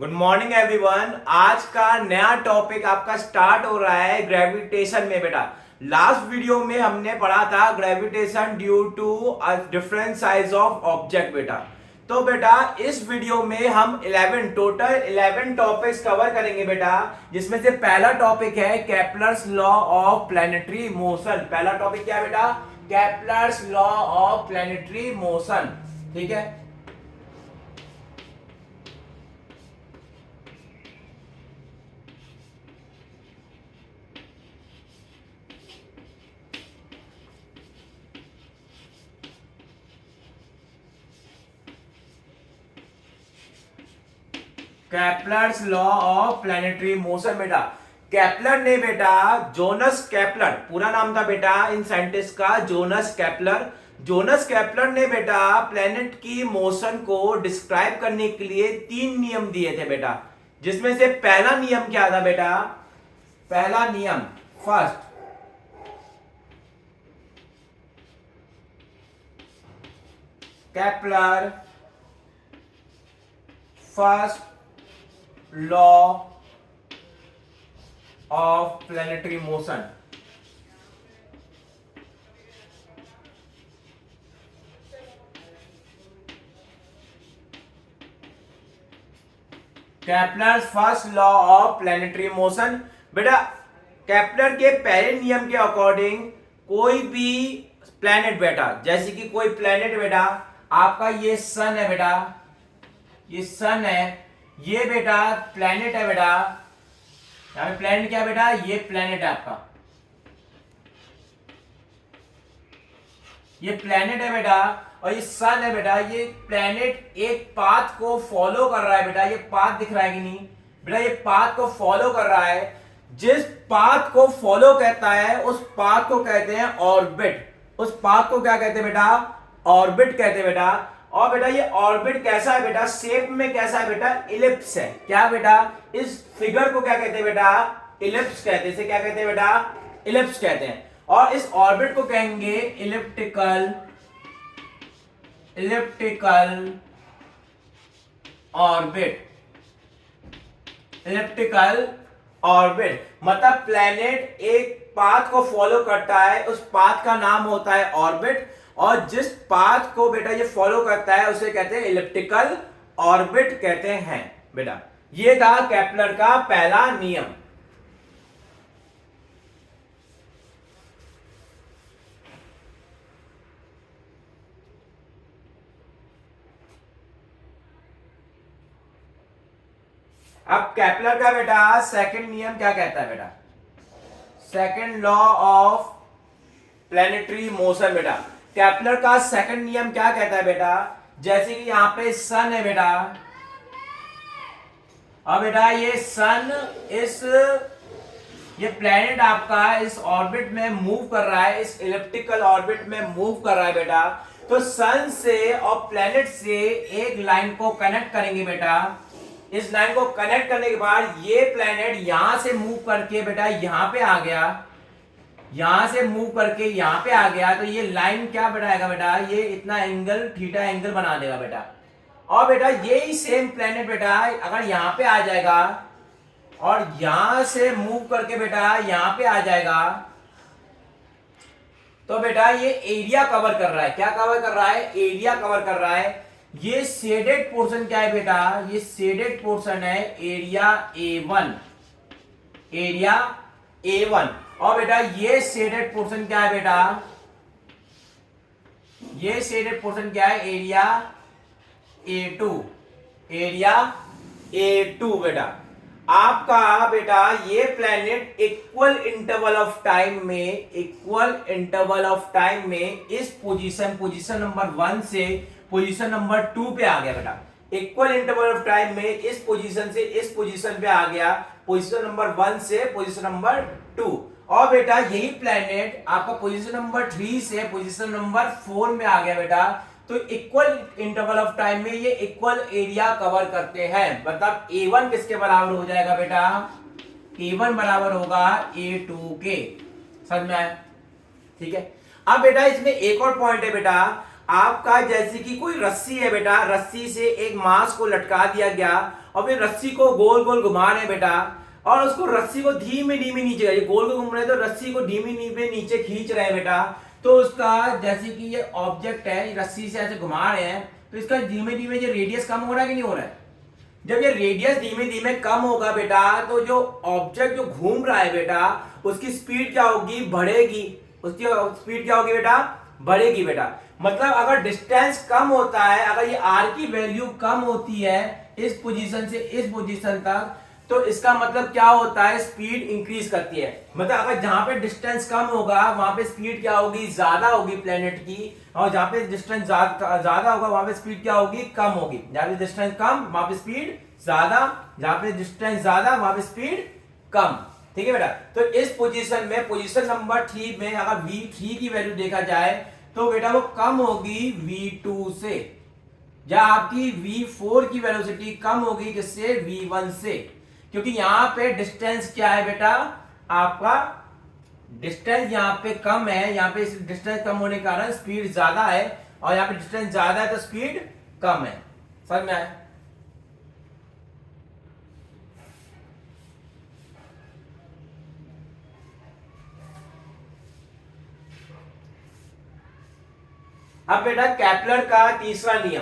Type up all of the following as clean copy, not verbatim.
Good morning everyone. आज का नया टॉपिक आपका स्टार्ट हो रहा है ग्रेविटेशन में बेटा। लास्ट वीडियो में हमने पढ़ा था gravitation due to different size of object बेटा। तो बेटा इस वीडियो में हम 11 टॉपिक्स कवर करेंगे बेटा, जिसमें से पहला टॉपिक है Kepler's law of planetary motion. पहला टॉपिक क्या है बेटा? Kepler's law of planetary motion. ठीक है। Kepler's law of planetary motion बेटा। केपलर ने बेटा, जोनस केपलर पूरा नाम था बेटा इन साइंटिस्ट का, जोनस केपलर। जोनस केपलर ने बेटा प्लैनेट की मोशन को डिस्क्राइब करने के लिए 3 नियम दिए थे बेटा, जिसमें से पहला नियम क्या था बेटा? पहला नियम, first, Kepler first law of planetary motion. Kepler's first law of planetary motion बेटा, केपलर के पहले नियम के अकॉर्डिंग कोई भी प्लैनेट बेटा, जैसे कि कोई प्लैनेट बेटा आपका, ये सन है बेटा, ये सन है, ये बेटा प्लैनेट है बेटा। यहां पे प्लैनेट क्या है बेटा? ये प्लैनेट है आपका, ये प्लैनेट है बेटा, और ये सन है बेटा। ये प्लैनेट एक पाथ को फॉलो कर रहा है बेटा, ये पाथ दिख रहा है कि नहीं बेटा? ये पाथ को फॉलो कर रहा है। जिस पाथ को फॉलो कहता है उस पाथ को कहते हैं ऑर्बिट। उस पाथ को क्या कहते हैं बेटा? ऑर्बिट कहते हैं बेटा। और बेटा ये ऑर्बिट कैसा है बेटा? शेप में कैसा है बेटा? इलिप्स है। क्या बेटा? इस फिगर को क्या कहते हैं बेटा? इलिप्स कहते हैं। इसे क्या कहते हैं बेटा? इलिप्स कहते हैं। और इस ऑर्बिट को कहेंगे elliptical, elliptical orbit, elliptical orbit. मतलब प्लैनेट एक पाथ को फॉलो करता है, उस पाथ का नाम होता है ऑर्बिट, और जिस पाथ को बेटा ये फॉलो करता है उसे कहते हैं इलिप्टिकल ऑर्बिट कहते हैं बेटा। ये था केपलर का पहला नियम। अब केपलर का बेटा सेकंड नियम क्या कहता है बेटा? Second law of planetary motion बेटा। केपलर का सेकंड नियम क्या कहता है बेटा? जैसे कि यहां पे सन है बेटा, अब बेटा ये सन ये प्लैनेट आपका इस ऑर्बिट में मूव कर रहा है, इस इलिप्टिकल ऑर्बिट में मूव कर रहा है बेटा। तो सन से और प्लैनेट से एक लाइन को कनेक्ट करेंगे बेटा। इस लाइन को कनेक्ट करने के बाद ये प्लैनेट यहां से मूव करके बेटा यहां पे आ गया, यहां से मूव करके यहां पे आ गया, तो ये लाइन क्या बनाएगा बेटा? ये इतना एंगल, थीटा एंगल बना देगा बेटा। और बेटा यही सेम प्लैनेट बेटा अगर यहां पे आ जाएगा और यहां से मूव करके बेटा यहां पे आ जाएगा, तो बेटा ये एरिया कवर कर रहा है। क्या कवर कर रहा है? एरिया कवर कर रहा है। ये शेडेड पोर्शन क्या है बेटा? ये शेडेड पोर्शन है एरिया A1, एरिया A1। और बेटा ये शेडेड पोर्शन क्या है बेटा? ये शेडेड पोर्शन क्या है? एरिया A2, एरिया A2 बेटा। आपका बेटा ये planet equal interval of time में, इक्वल इंटरवल ऑफ टाइम में इस पोजीशन नंबर 1 से पोजीशन नंबर 2 पे आ गया बेटा। इक्वल इंटरवल ऑफ टाइम में इस पोजीशन से इस पोजीशन पे आ गया, पोजीशन नंबर 1 से पोजीशन नंबर 2। और बेटा यही प्लैनेट आपका पोजीशन नंबर 3 से पोजीशन नंबर 4 में आ गया बेटा। तो इक्वल इंटरवल ऑफ टाइम में ये इक्वल एरिया कवर करते हैं। मतलब A1 किसके बराबर हो जाएगा बेटा? A1 बराबर होगा A2 के। समझ में आया? ठीक है। अब बेटा इसमें एक और पॉइंट है बेटा, आपका जैसे कि कोई रस्सी है बेटा, रस्सी से एक मांस को लटका दिया गया और फिर रस्सी को गोल गोल घुमा रहे हैं बेटा, और उसको रस्सी को धीमे धीमे नीचे, ये गोल गोल घूम रहे हैं तो रस्सी को धीमे धीमे नीचे खींच रहे हैं बेटा। तो उसका जैसे कि ये ऑब्जेक्ट है, रस्सी से ऐसे घुमा रहे हैं, तो इसका धीमे धीमे ये रेडियस कम हो रहा है कि नहीं हो रहा है? जब ये रेडियस धीमे धीमे कम होगा बेटा, तो जो ऑब्जेक्ट जो घूम रहा है बेटा, उसकी स्पीड क्या होगी? बढ़ेगी। उसकी स्पीड क्या होगी बेटा? बढ़ेगी बेटा। मतलब अगर डिस्टेंस कम होता है, अगर ये आर की वैल्यू कम होती है इस पोजीशन से इस पोजीशन तक, तो इसका मतलब क्या होता है? स्पीड इंक्रीज करती है। मतलब अगर जहां पे डिस्टेंस कम होगा वहां पे स्पीड क्या होगी? ज्यादा होगी प्लेनेट की, और जहां पे डिस्टेंस ज्यादा होगा वहां पे स्पीड क्या होगी? कम होगी। जहां पे डिस्टेंस कम वहां पे स्पीड ज्यादा, जहां पे डिस्टेंस ज्यादा वहां पे स्पीड कम। ठीक है बेटा। तो इस पोजीशन में, पोजीशन नंबर 3 में अगर v3 की वैल्यू देखा जाए तो बेटा वो कम होगी v2 से, या आपकी v4 की वेलोसिटी कम होगी किससे? v1 से। क्योंकि यहां पे डिस्टेंस क्या है बेटा? आपका डिस्टेंस यहां पे कम है, यहां पे डिस्टेंस कम होने के कारण स्पीड ज्यादा है, और यहां पे डिस्टेंस ज्यादा है तो स्पीड कम है। समझ में आया? अब बेटा केपलर का तीसरा नियम,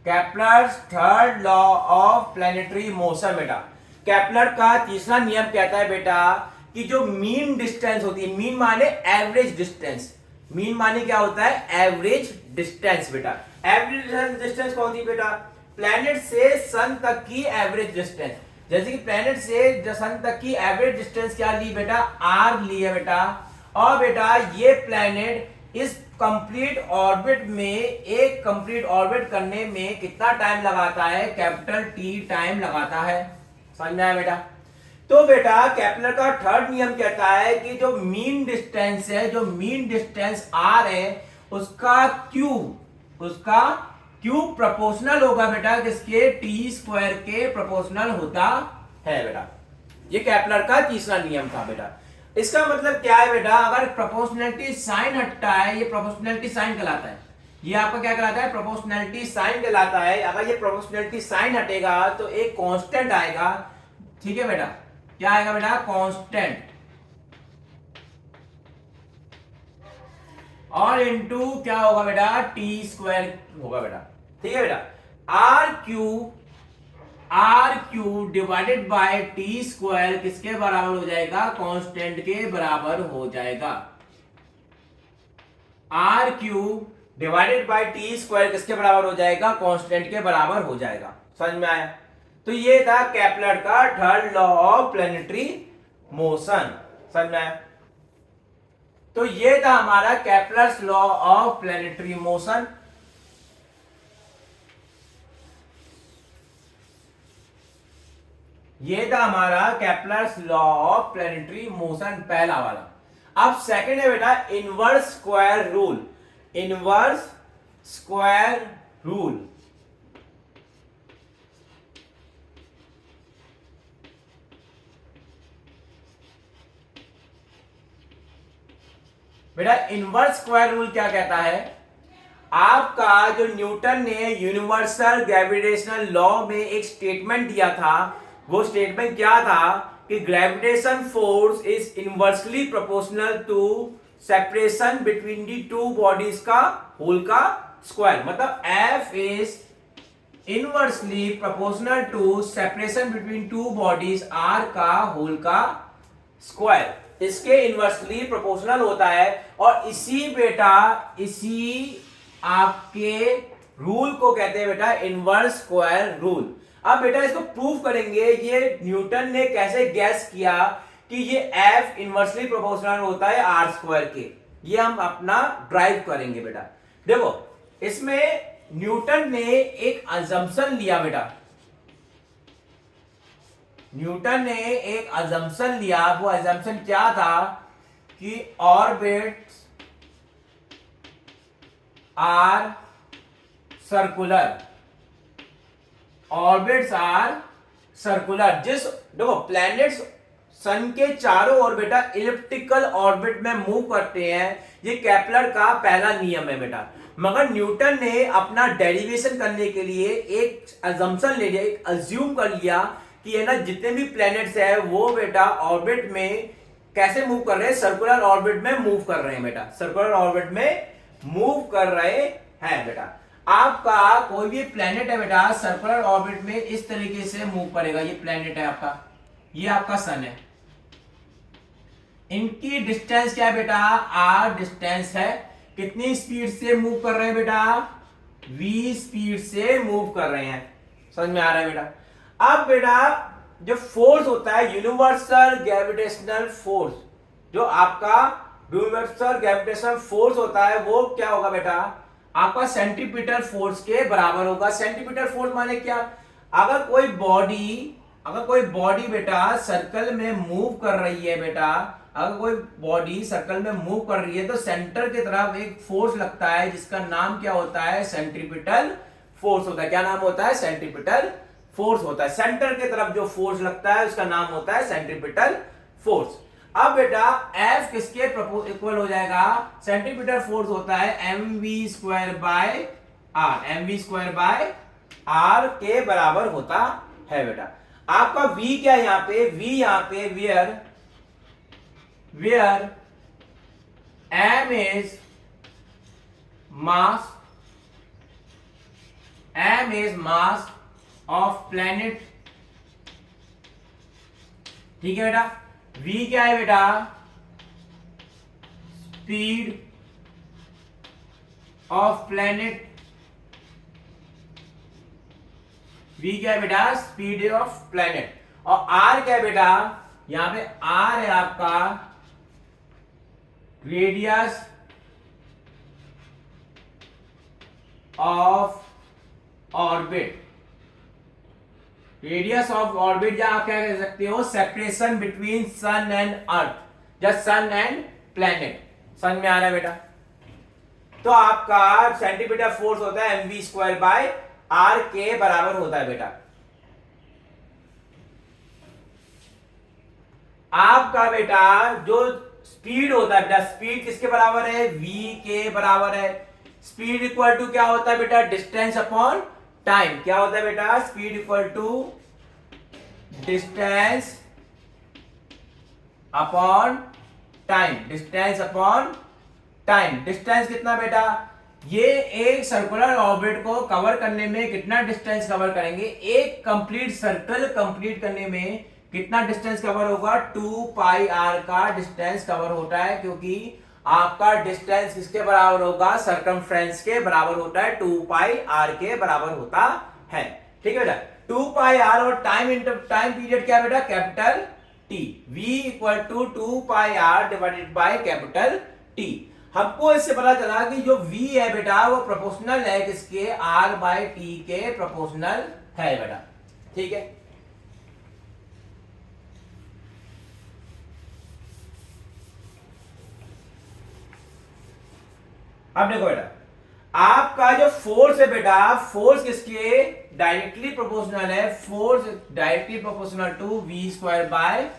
Kepler's third law of planetary motion. बेटा केपलर का तीसरा नियम कहता है बेटा कि जो मीन डिस्टेंस होती है, मीन माने एवरेज डिस्टेंस, मीन माने क्या होता है? Average distance. बेटा एवरेज डिस्टेंस कौन सी बेटा? प्लैनेट से सन तक की एवरेज डिस्टेंस। जैसे कि प्लैनेट से सन तक की एवरेज डिस्टेंस क्या ली बेटा? आर ली है बेटा। और बेटा ये प्लैनेट इस कंप्लीट ऑर्बिट में, एक कंप्लीट ऑर्बिट करने में कितना टाइम लगाता है? कैपिटल टी टाइम लगाता है। समझ में आया बेटा? तो बेटा केपलर का थर्ड नियम कहता है कि जो मीन डिस्टेंस है, जो मीन डिस्टेंस आर है, उसका क्यूब प्रोपोर्शनल होगा बेटा किसके? टी स्क्वायर के प्रोपोर्शनल होता है बेटा। ये केपलर का तीसरा नियम था बेटा। इसका मतलब क्या है बेटा? अगर प्रोपोर्शनैलिटी साइन हटता है, ये प्रोपोर्शनैलिटी साइन कहलाता है, ये आपका क्या कहलाता है? प्रोपोर्शनैलिटी साइन कहलाता है। अगर ये प्रोपोर्शनैलिटी साइन हटेगा तो एक कांस्टेंट आएगा। ठीक है बेटा? क्या आएगा बेटा? कांस्टेंट। और इनटू क्या होगा बेटा? टी स्क्वायर होगा बेटा। ठीक है बेटा? R cube divided by T square किसके बराबर हो जाएगा? कांस्टेंट के बराबर हो जाएगा। R cube divided by T square किसके बराबर हो जाएगा? कांस्टेंट के बराबर हो जाएगा। समझ में आया? तो ये था केपलर का third law of planetary motion. समझ में आया? तो ये था हमारा Kepler's law of planetary motion. ये था हमारा Kepler's law of planetary motion, पहला वाला। अब सेकंड है बेटा inverse square rule. Inverse square rule. बेटा इनवर्स स्क्वायर रूल क्या कहता है? आपका जो न्यूटन ने यूनिवर्सल ग्रेविटेशनल लॉ में एक स्टेटमेंट दिया था, वो स्टेटमेंट क्या था कि gravitation force is inversely proportional to separation between the two bodies का होल का स्क्वायर। मतलब F is inversely proportional to separation between two bodies R का होल का स्क्वायर। इसके इनवर्सली प्रोपोर्शनल होता है, और इसी बेटा इसी आपके रूल को कहते हैं बेटा इनवर्स स्क्वायर रूल। अब बेटा इसको प्रूव करेंगे। ये न्यूटन ने कैसे गैस किया कि ये F इनवर्सली प्रोपोर्शनल होता है R स्क्वायर के, ये हम अपना ड्राइव करेंगे बेटा। देखो इसमें न्यूटन ने एक अजम्पशन लिया बेटा, न्यूटन ने एक अजम्पशन लिया। वो अजम्पशन क्या था कि orbits are circular, orbits are circular. जिस देखो प्लैनेट्स सन के चारों ओर बेटा इलिप्टिकल ऑर्बिट में मूव करते हैं। ये केपलर का पहला नियम है बेटा। मगर न्यूटन ने अपना डेरिवेशन करने के लिए एक अजम्पशन ले लिया, एक अज्यूम कर लिया कि है ना जितने भी प्लैनेट्स है वो बेटा ऑर्बिट में कैसे मूव कर रहे हैं, सर्कुलर ऑर्बिट में मूव कर रहे हैं बेटा, सर्कुलर ऑर्बिट में मूव कर रहे हैं बेटा। आपका कोई भी प्लैनेट है बेटा सर्कुलर ऑर्बिट में इस तरीके से मूव करेगा। ये प्लैनेट है आपका, ये आपका सन है। इनकी डिस्टेंस क्या है बेटा, आर डिस्टेंस है। कितनी स्पीड से मूव कर रहे हैं बेटा, v स्पीड से मूव कर रहे हैं। समझ में आ रहा है बेटा। अब बेटा जो फोर्स होता है यूनिवर्सल ग्रेविटेशनल फोर्स, जो आपका यूनिवर्सल ग्रेविटेशनल फोर्स होता है वो क्या होगा बेटा, आपका सेंट्रीपिटल फोर्स के बराबर होगा। सेंट्रीपिटल फोर्स माने क्या, अगर कोई बॉडी बेटा सर्कल में मूव कर रही है बेटा, अगर कोई बॉडी सर्कल में मूव कर रही है तो सेंटर की तरफ एक फोर्स लगता है जिसका नाम क्या होता है, सेंट्रीपिटल फोर्स होता है। क्या नाम होता है, सेंट्रीपिटल फोर्स होता है। सेंटर की तरफ जो फोर्स लगता है उसका नाम होता है सेंट्रीपिटल फोर्स। अब बेटा F किसके इक्वल हो जाएगा, सेंट्रीपिटल फोर्स होता है mv² bye are, mv² bye R के बराबर होता है बेटा। आपका V क्या है यहाँ पे, V यहाँ पे where m is mass of planet। ठीक है बेटा। v क्या है बेटा, स्पीड ऑफ प्लैनेट। v क्या है बेटा, स्पीड ऑफ प्लैनेट। और r क्या है बेटा, यहां पे r है आपका radius of orbit. Radius of orbit या आप क्या कह सकते हो, separation between sun and earth या सन एंड प्लैनेट। समझ में आ रहा है बेटा। तो आपका सेंटीमीटर फोर्स होता है mv² बाय आर के बराबर होता है बेटा। आपका बेटा जो स्पीड होता है बेटा, स्पीड किसके बराबर है, v के बराबर है। स्पीड इक्वल टू क्या होता है बेटा, डिस्टेंस अपॉन टाइम। क्या होता है बेटा, speed equal to distance upon time, distance upon time. Distance कितना बेटा, ये एक सर्कुलर ऑर्बिट को कवर करने में कितना डिस्टेंस कवर करेंगे, एक कंप्लीट सर्कल कंप्लीट करने में कितना डिस्टेंस कवर होगा, 2 पाई आर का डिस्टेंस कवर होता है। क्योंकि आपका डिस्टेंस किसके बराबर होगा, सर्कमफ्रेंस के बराबर होता है, 2 पाई आर के बराबर होता है। ठीक है बेटा। 2 पाई आर और टाइम पीरियड क्या बेटा, capital T. v equal to 2 pi R divided by capital T. हमको इससे पता चला कि जो v है बेटा वो प्रोपोर्शनल है किसके, r बाय टी के प्रोपोर्शनल है बेटा। ठीक है। अब देखो बेटा, आपका जो फोर्स है बेटा, फोर्स किसके डायरेक्टली प्रोपोर्शनल है, force directly proportional to v² by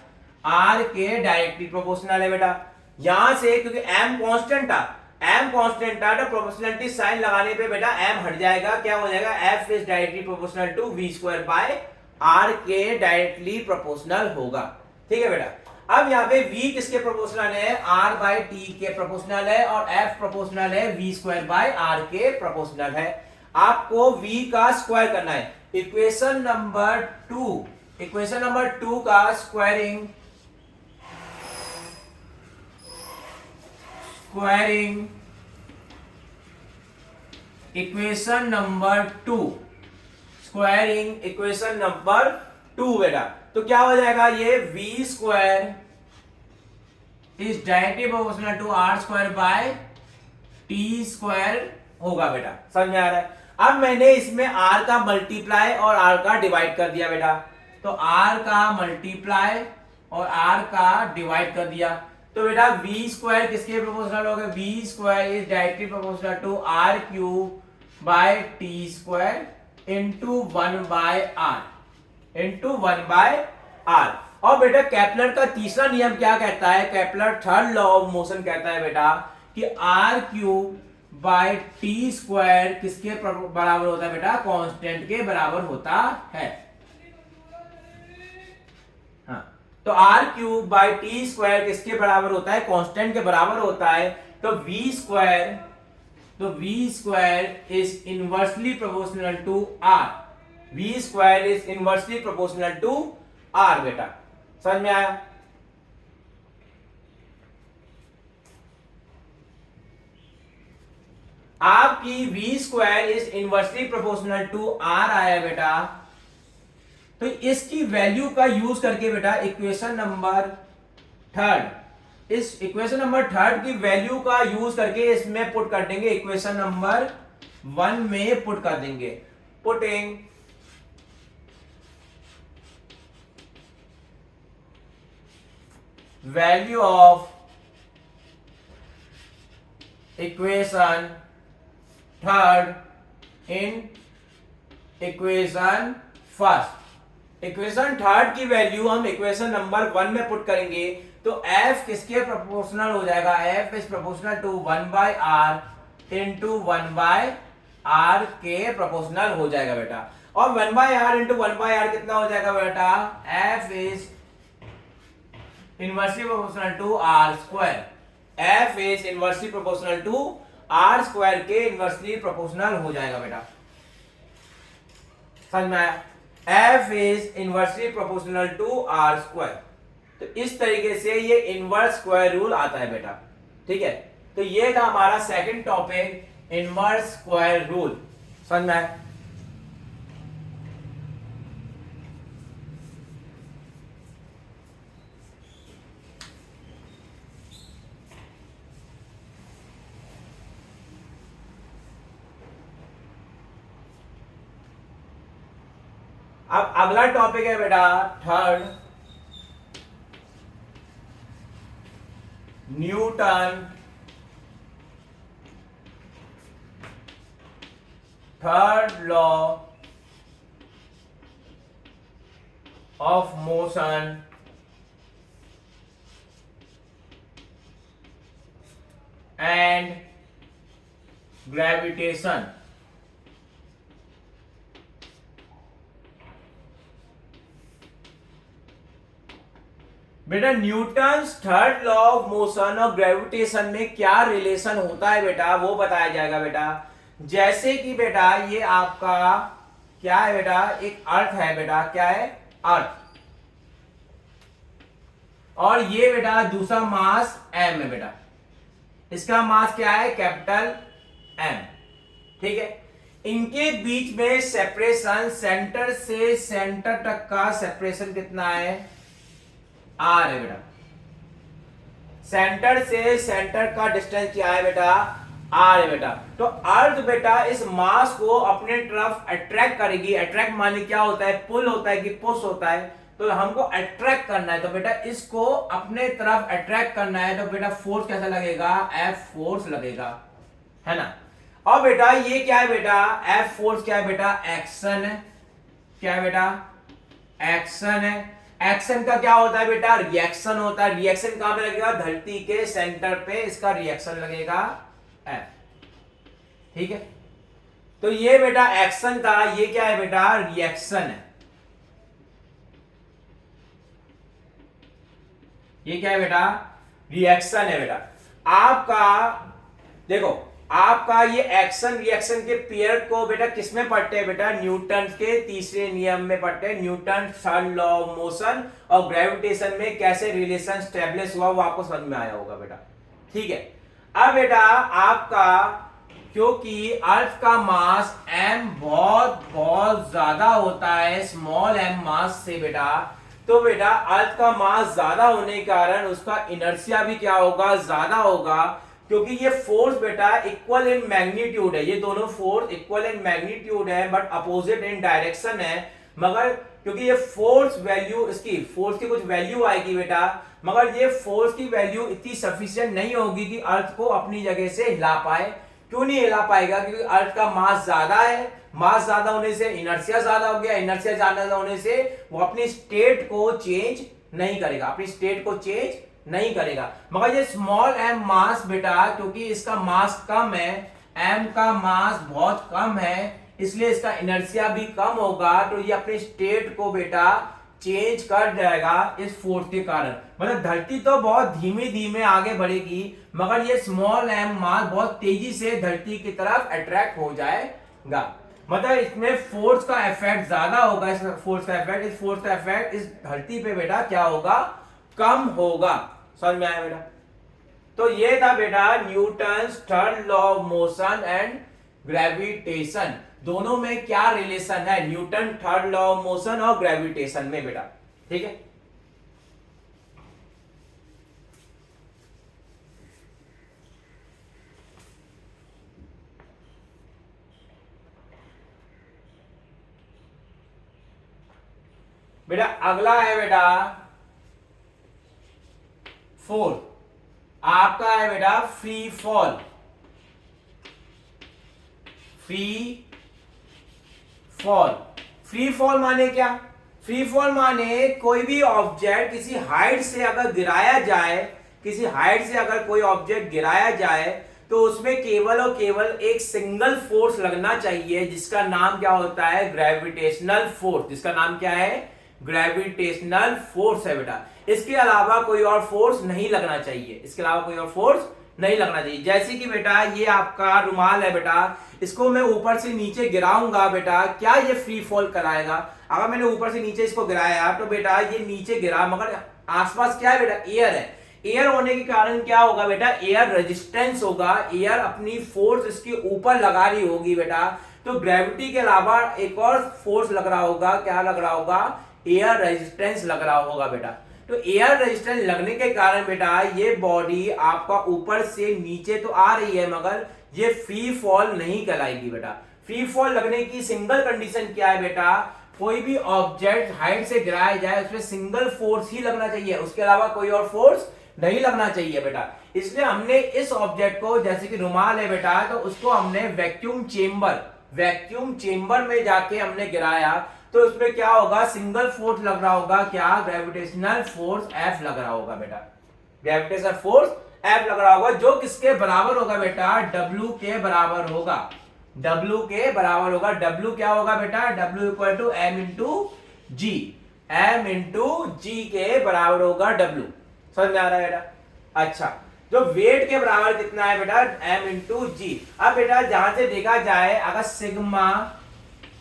R के डायरेक्टली प्रोपोर्शनल है बेटा। यहां से क्योंकि m कांस्टेंट था तो प्रोपोर्शनलिटी साइन लगाने पे बेटा m हट जाएगा, क्या हो जाएगा, f is directly proportional to v² by R के डायरेक्टली प्रोपोर्शनल होगा। ठीक है बेटा। अब यहाँ पे v किसके प्रोपोर्शनल है, r बाय टी के प्रोपोर्शनल है, और f प्रोपोर्शनल है v² बाय r के प्रोपोर्शनल है। आपको v का स्क्वायर करना है। इक्वेशन नंबर 2 का स्क्वायरिंग इक्वेशन नंबर 2 बेटा। तो क्या हो जाएगा, ये v² is directly proportional to r² by t² होगा बेटा। समझ में आ रहा है। अब मैंने इसमें r का मल्टीप्लाई और r का डिवाइड कर दिया बेटा। तो r का मल्टीप्लाई और r का डिवाइड कर दिया तो बेटा v² किसके प्रोपोर्शनल हो गया, v² is directly proportional to r³ by t² into 1 by r। और बेटा केपलर का तीसरा नियम क्या कहता है, Kepler third law of motion कहता है बेटा कि R cube by T square किसके बराबर होता है बेटा, कांस्टेंट के बराबर होता है। हाँ, तो R cube by T square किसके बराबर होता है, कांस्टेंट के बराबर होता है। तो V square is inversely proportional to R. V square is inversely proportional to R बेटा, समझ में आया। आपकी V square is inversely proportional to R आया बेटा। तो इसकी वैल्यू का यूज करके बेटा इक्वेशन नंबर थर्ड, इस इक्वेशन नंबर थर्ड की वैल्यू का यूज करके इसमें पुट कर देंगे, इक्वेशन नंबर 1 में पुट कर देंगे। Putting value of equation third in equation first. Equation third की वैल्यू हम इक्वेशन नंबर 1 में पुट करेंगे। तो f किसके प्रोपोर्शनल हो जाएगा, f is proportional to 1/r into 1/r के प्रोपोर्शनल हो जाएगा बेटा। और 1/r इंटू 1/r कितना हो जाएगा बेटा, f is inversely proportional to r square. f is inversely proportional to r square के इनवर्सली प्रोपोर्शनल हो जाएगा बेटा, समझ में आया। f is inversely proportional to r square. तो इस तरीके से ये इनवर्स स्क्वायर रूल आता है बेटा, ठीक है। तो ये था हमारा second topic, inverse square rule, समझ में आया। अब अगला टॉपिक है बेटा third, Newton third law of motion and gravitation. बेटा Newton's third law of motion और ग्रेविटेशन में क्या रिलेशन होता है बेटा, वो बताया जाएगा बेटा। जैसे कि बेटा ये आपका क्या है बेटा, एक अर्थ है बेटा, क्या है, अर्थ। और ये बेटा दूसरा मास m है बेटा, इसका मास क्या है, कैपिटल M, ठीक है। इनके बीच में सेपरेशन, सेंटर से सेंटर तक का सेपरेशन कितना है, r है बेटा। सेंटर से सेंटर का डिस्टेंस क्या है बेटा, r है बेटा। तो अर्थ बेटा इस मास को अपने तरफ अट्रैक्ट करेगी। अट्रैक्ट माने क्या होता है, पुल होता है कि पुश होता है। तो हमको अट्रैक्ट करना है, तो बेटा इसको अपने तरफ अट्रैक्ट करना है। तो बेटा फोर्स कैसा लगेगा, F फोर्स लगेगा, है ना। और बेटा ये क्या है बेटा, F फोर्स क्या है बेटा, एक्शन है। क्या है बेटा, एक्शन है। एक्शन का क्या होता है बेटा, रिएक्शन होता है। रिएक्शन कहां पे लगेगा, धरती के सेंटर पे इसका रिएक्शन लगेगा F, ठीक है। तो ये बेटा एक्शन था, ये क्या है बेटा, रिएक्शन है। ये क्या है बेटा, रिएक्शन है बेटा। आपका देखो, आपका ये एक्शन रिएक्शन के पेयर को बेटा किसमें पढ़ते हैं बेटा, न्यूटन के तीसरे नियम में पढ़ते हैं। Newton third law of motion और ग्रेविटेशन में कैसे रिलेशन स्टैब्लिश हुआ वो आपको समझ में आया होगा बेटा, ठीक है। अब बेटा आपका क्योंकि अर्थ का मास m बहुत बहुत ज्यादा होता है स्मॉल m मास से बेटा, तो बेटा अर्थ का मास ज्यादा होने के कारण उसका इनर्शिया भी क्या होगा, ज्यादा होगा। क्योंकि ये फोर्स बेटा इक्वल इन मैग्नीट्यूड है, ये दोनों फोर्स इक्वल इन मैग्नीट्यूड है बट अपोजिट इन डायरेक्शन है। मगर क्योंकि ये फोर्स वैल्यू, इसकी फोर्स की कुछ वैल्यू आएगी बेटा, मगर ये फोर्स की वैल्यू इतनी सफिशिएंट नहीं होगी कि अर्थ को अपनी जगह से हिला पाए। क्यों नहीं हिला पाएगा, क्योंकि अर्थ का मास ज्यादा है। मास ज्यादा होने से इनर्शिया ज्यादा हो गया, इनर्शिया ज्यादा होने से वो अपनी स्टेट को चेंज नहीं करेगा, अपनी स्टेट को चेंज नहीं करेगा। मगर ये स्मॉल एम मास बेटा, क्योंकि इसका मास कम है, एम का मास बहुत कम है, इसलिए इसका इनर्शिया भी कम होगा, तो ये अपने स्टेट को बेटा चेंज कर जाएगा इस फोर्स के कारण। मतलब धरती तो बहुत धीमे धीमे आगे बढ़ेगी, मगर ये स्मॉल एम मास बहुत तेजी से धरती की तरफ अट्रैक्ट हो जाएगा। मतलब इसमें फोर्स का इफेक्ट ज्यादा होगा, इस फोर्स का इफेक्ट इस धरती पे बेटा क्या होगा, कम होगा। समझ में आया बेटा? तो ये था बेटा Newton's third law of motion and gravitation, दोनों में क्या रिलेशन है Newton third law of motion और ग्रेविटेशन में बेटा। ठीक है, बेटा अगला है बेटा फोर्थ, आपका है बेटा फ्री फॉल। फ्री फॉल माने क्या? फ्री फॉल माने कोई भी ऑब्जेक्ट किसी हाइट से अगर गिराया जाए, किसी हाइट से अगर कोई ऑब्जेक्ट गिराया जाए तो उसमें केवल और केवल एक सिंगल फोर्स लगना चाहिए, जिसका नाम क्या होता है, ग्रेविटेशनल फोर्स। जिसका नाम क्या है, ग्रेविटेशनल फोर्स है बेटा। इसके अलावा कोई और फोर्स नहीं लगना चाहिए, इसके अलावा कोई और फोर्स नहीं लगना चाहिए। जैसे कि बेटा ये आपका रुमाल है बेटा, इसको मैं ऊपर से नीचे गिराऊंगा बेटा, क्या ये फ्री फॉल कराएगा? अगर मैंने ऊपर से नीचे इसको गिराया तो बेटा ये नीचे गिरा, मगर आसपास क्या है बेटा, एयर है। एयर होने के कारण क्या होगा बेटा, एयर रेजिस्टेंस होगा, एयर अपनी फोर्स इसके ऊपर लगा रही होगी बेटा। तो ग्रेविटी के अलावा एक और फोर्स लग रहा होगा, क्या लग रहा होगा, एयर रेजिस्टेंस लग रहा होगा बेटा। तो एयर रेजिस्टेंस लगने के कारण बेटा ये बॉडी आपका ऊपर से नीचे तो आ रही है, मगर ये फ्री फॉल नहीं कहलाएगी बेटा। फ्री फॉल लगने की सिंगल कंडीशन क्या है बेटा, कोई भी ऑब्जेक्ट हाइट से गिराया जाए उसमें सिंगल फोर्स ही लगना चाहिए, उसके अलावा कोई और फोर्स नहीं लगना चाहिए बेटा। इसलिए हमने इस ऑब्जेक्ट को, जैसे कि रुमाल है बेटा, तो उसको हमने वैक्यूम चेंबर में जाके हमने गिराया, तो उसमें क्या होगा, सिंगल फोर्स लग रहा होगा, क्या, ग्रेविटेशनल फोर्स F लग रहा होगा बेटा। ग्रेविटेशनल फोर्स F लग रहा होगा, जो किसके बराबर होगा बेटा, W के बराबर होगा। W के बराबर होगा। W क्या होगा बेटा, W equal to M into g, M into g के बराबर होगा W। समझ में आ रहा है बेटा? अच्छा, जो वेट के बराबर कितना है बेटा, M इंटू जी। अब बेटा जहां से देखा जाए, अगर सिग्मा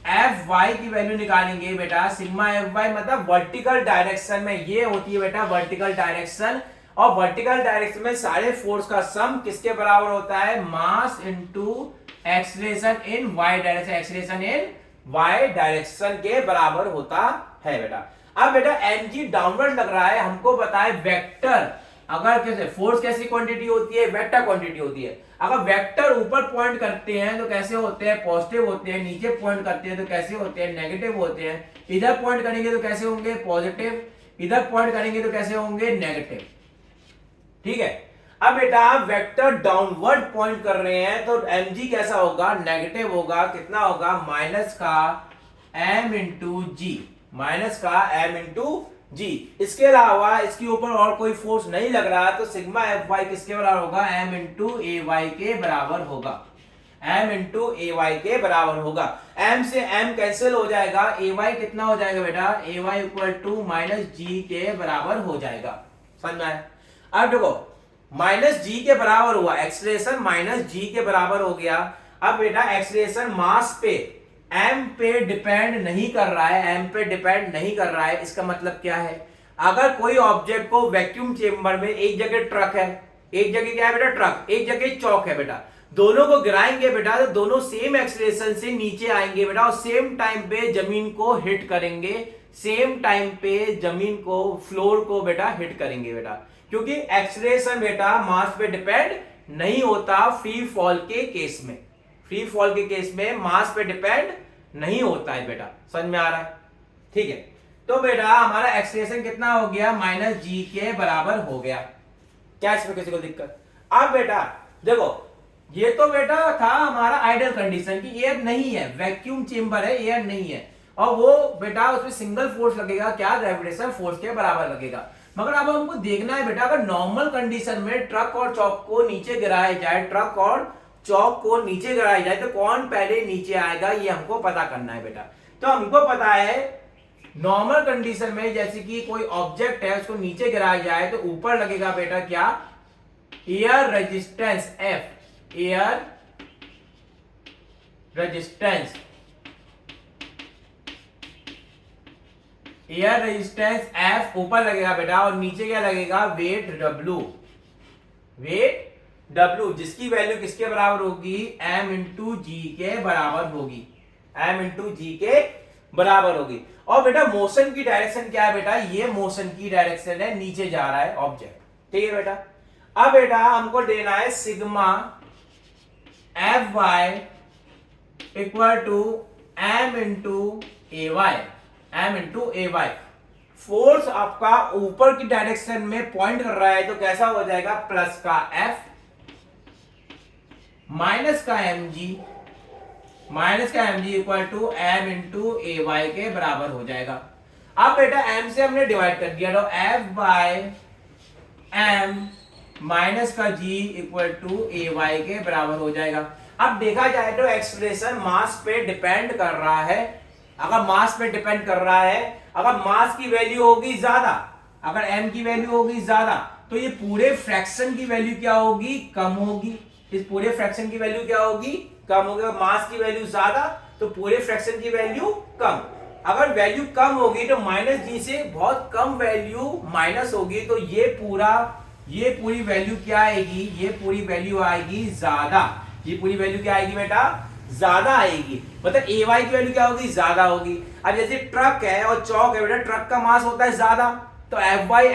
एफ वाई की वैल्यू निकालेंगे बेटा, सिग्मा एफ वाई मतलब वर्टिकल डायरेक्शन में ये होती है बेटा, वर्टिकल डायरेक्शन। और वर्टिकल डायरेक्शन में सारे फोर्स का सम किसके बराबर होता है, mass into acceleration in Y direction, acceleration in Y direction के बराबर होता है बेटा। अब बेटा एनजी डाउनवर्ड लग रहा है, हमको बताए वेक्टर, अगर कैसे फोर्स कैसी क्वांटिटी होती है, वेक्टर क्वांटिटी होती है। अगर वेक्टर ऊपर पॉइंट करते हैं तो कैसे होते हैं, पॉजिटिव होते हैं, नीचे पॉइंट करते हैं तो कैसे होते हैं, नेगेटिव होते हैं। इधर पॉइंट करेंगे तो कैसे होंगे, पॉजिटिव, इधर पॉइंट करेंगे तो कैसे होंगे, नेगेटिव। ठीक है, अब बेटा वेक्टर डाउनवर्ड पॉइंट कर रहे हैं तो mg कैसा होगा, नेगेटिव होगा। कितना होगा, माइनस का m इंटू जी, माइनस का m इंटू जी। इसके अलावा इसके ऊपर और कोई फोर्स नहीं लग रहा, तो सिग्मा एफ वाई किसके बराबर होगा, m इंटू ए वाई के बराबर होगा, m इंटू ए वाई के बराबर होगा। m से m कैंसिल हो जाएगा, ए वाई कितना हो जाएगा बेटा, ए वाई इक्वल टू माइनस जी के बराबर हो जाएगा। समझ में आया? अब देखो माइनस जी के बराबर हुआ, एक्सीलरेशन माइनस जी के बराबर हो गया। अब बेटा एक्सीलरेशन मास पे m पे डिपेंड नहीं कर रहा है, m पे डिपेंड नहीं कर रहा है। इसका मतलब क्या है, अगर कोई ऑब्जेक्ट को वैक्यूम चेंबर में, एक जगह ट्रक है, एक जगह क्या है बेटा, ट्रक, एक जगह चौक है बेटा, दोनों को गिराएंगे बेटा तो दोनों सेम एक्सीलरेशन से नीचे आएंगे बेटा, और सेम टाइम पे जमीन को हिट करेंगे, सेम टाइम पे जमीन को, फ्लोर को बेटा हिट करेंगे बेटा, क्योंकि एक्सीलरेशन बेटा मास पे डिपेंड नहीं होता फ्री फॉल के केस में। फ्री फॉल के केस में मास पे डिपेंड नहीं होता है बेटा। समझ में आ रहा है? ठीक है, तो बेटा हमारा एक्सीलरेशन कितना हो गया, माइनस जी के बराबर हो गया। क्या इसमें किसी को दिक्कत? अब बेटा देखो, ये तो बेटा था हमारा आइडियल कंडीशन की एयर नहीं है, वैक्यूम चेंबर है, एयर नहीं है। और वो बेटा उसमें सिंगल फोर्स लगेगा क्या, ग्रेविटेशन फोर्स के बराबर लगेगा। मगर अब हमको देखना है बेटा, अगर नॉर्मल कंडीशन में ट्रक और चौक को नीचे गिराया जाए, ट्रक और चौक को नीचे गिराया जाए तो कौन पहले नीचे आएगा, ये हमको पता करना है बेटा। तो हमको पता है नॉर्मल कंडीशन में जैसे कि कोई ऑब्जेक्ट है उसको नीचे गिराया जाए तो ऊपर लगेगा बेटा क्या, air resistance F, air resistance, air resistance F ऊपर लगेगा बेटा, और नीचे क्या लगेगा, वेट W, वेट W, जिसकी वैल्यू किसके बराबर होगी, m इंटू जी के बराबर होगी, m इंटू जी के बराबर होगी। और बेटा मोशन की डायरेक्शन क्या है बेटा, ये मोशन की डायरेक्शन है, नीचे जा रहा है ऑब्जेक्ट, ठीक है बेटा। अब बेटा हमको देना है sigma F Y equal to M into A Y, M into A Y. Force आपका ऊपर की डायरेक्शन में पॉइंट कर रहा है तो कैसा हो जाएगा, प्लस का एफ माइनस का एम जी, माइनस का M G equal to M into A Y के बराबर हो जाएगा। अब बेटा एम से हमने डिवाइड कर दिया तो एफ बाय एम माइनस का जी इक्वल टू ए वाई के बराबर हो जाएगा। अब देखा जाए तो एक्सप्रेशन मास पे डिपेंड कर रहा है। अगर मास पे डिपेंड कर रहा है, अगर मास की वैल्यू होगी ज्यादा, अगर m की वैल्यू होगी ज्यादा तो ये पूरे फ्रैक्शन की वैल्यू क्या होगी, कम होगी। इस पूरे फ्रैक्शन की वैल्यू क्या होगी, कम होगी। मास की वैल्यू ज्यादा तो पूरे फ्रैक्शन की वैल्यू कम। अगर वैल्यू कम होगी तो माइनस जी से बहुत कम वैल्यू माइनस होगी, तो ये पूरी वैल्यू क्या आएगी, ये पूरी वैल्यू आएगी ज्यादा। ये पूरी वैल्यू क्या आएगी बेटा, ज्यादा आएगी। मतलब ए वाई की वैल्यू क्या होगी, ज्यादा होगी। अब जैसे ट्रक है और चौक है बेटा, ट्रक का मास होता है ज्यादा तो एफ बाई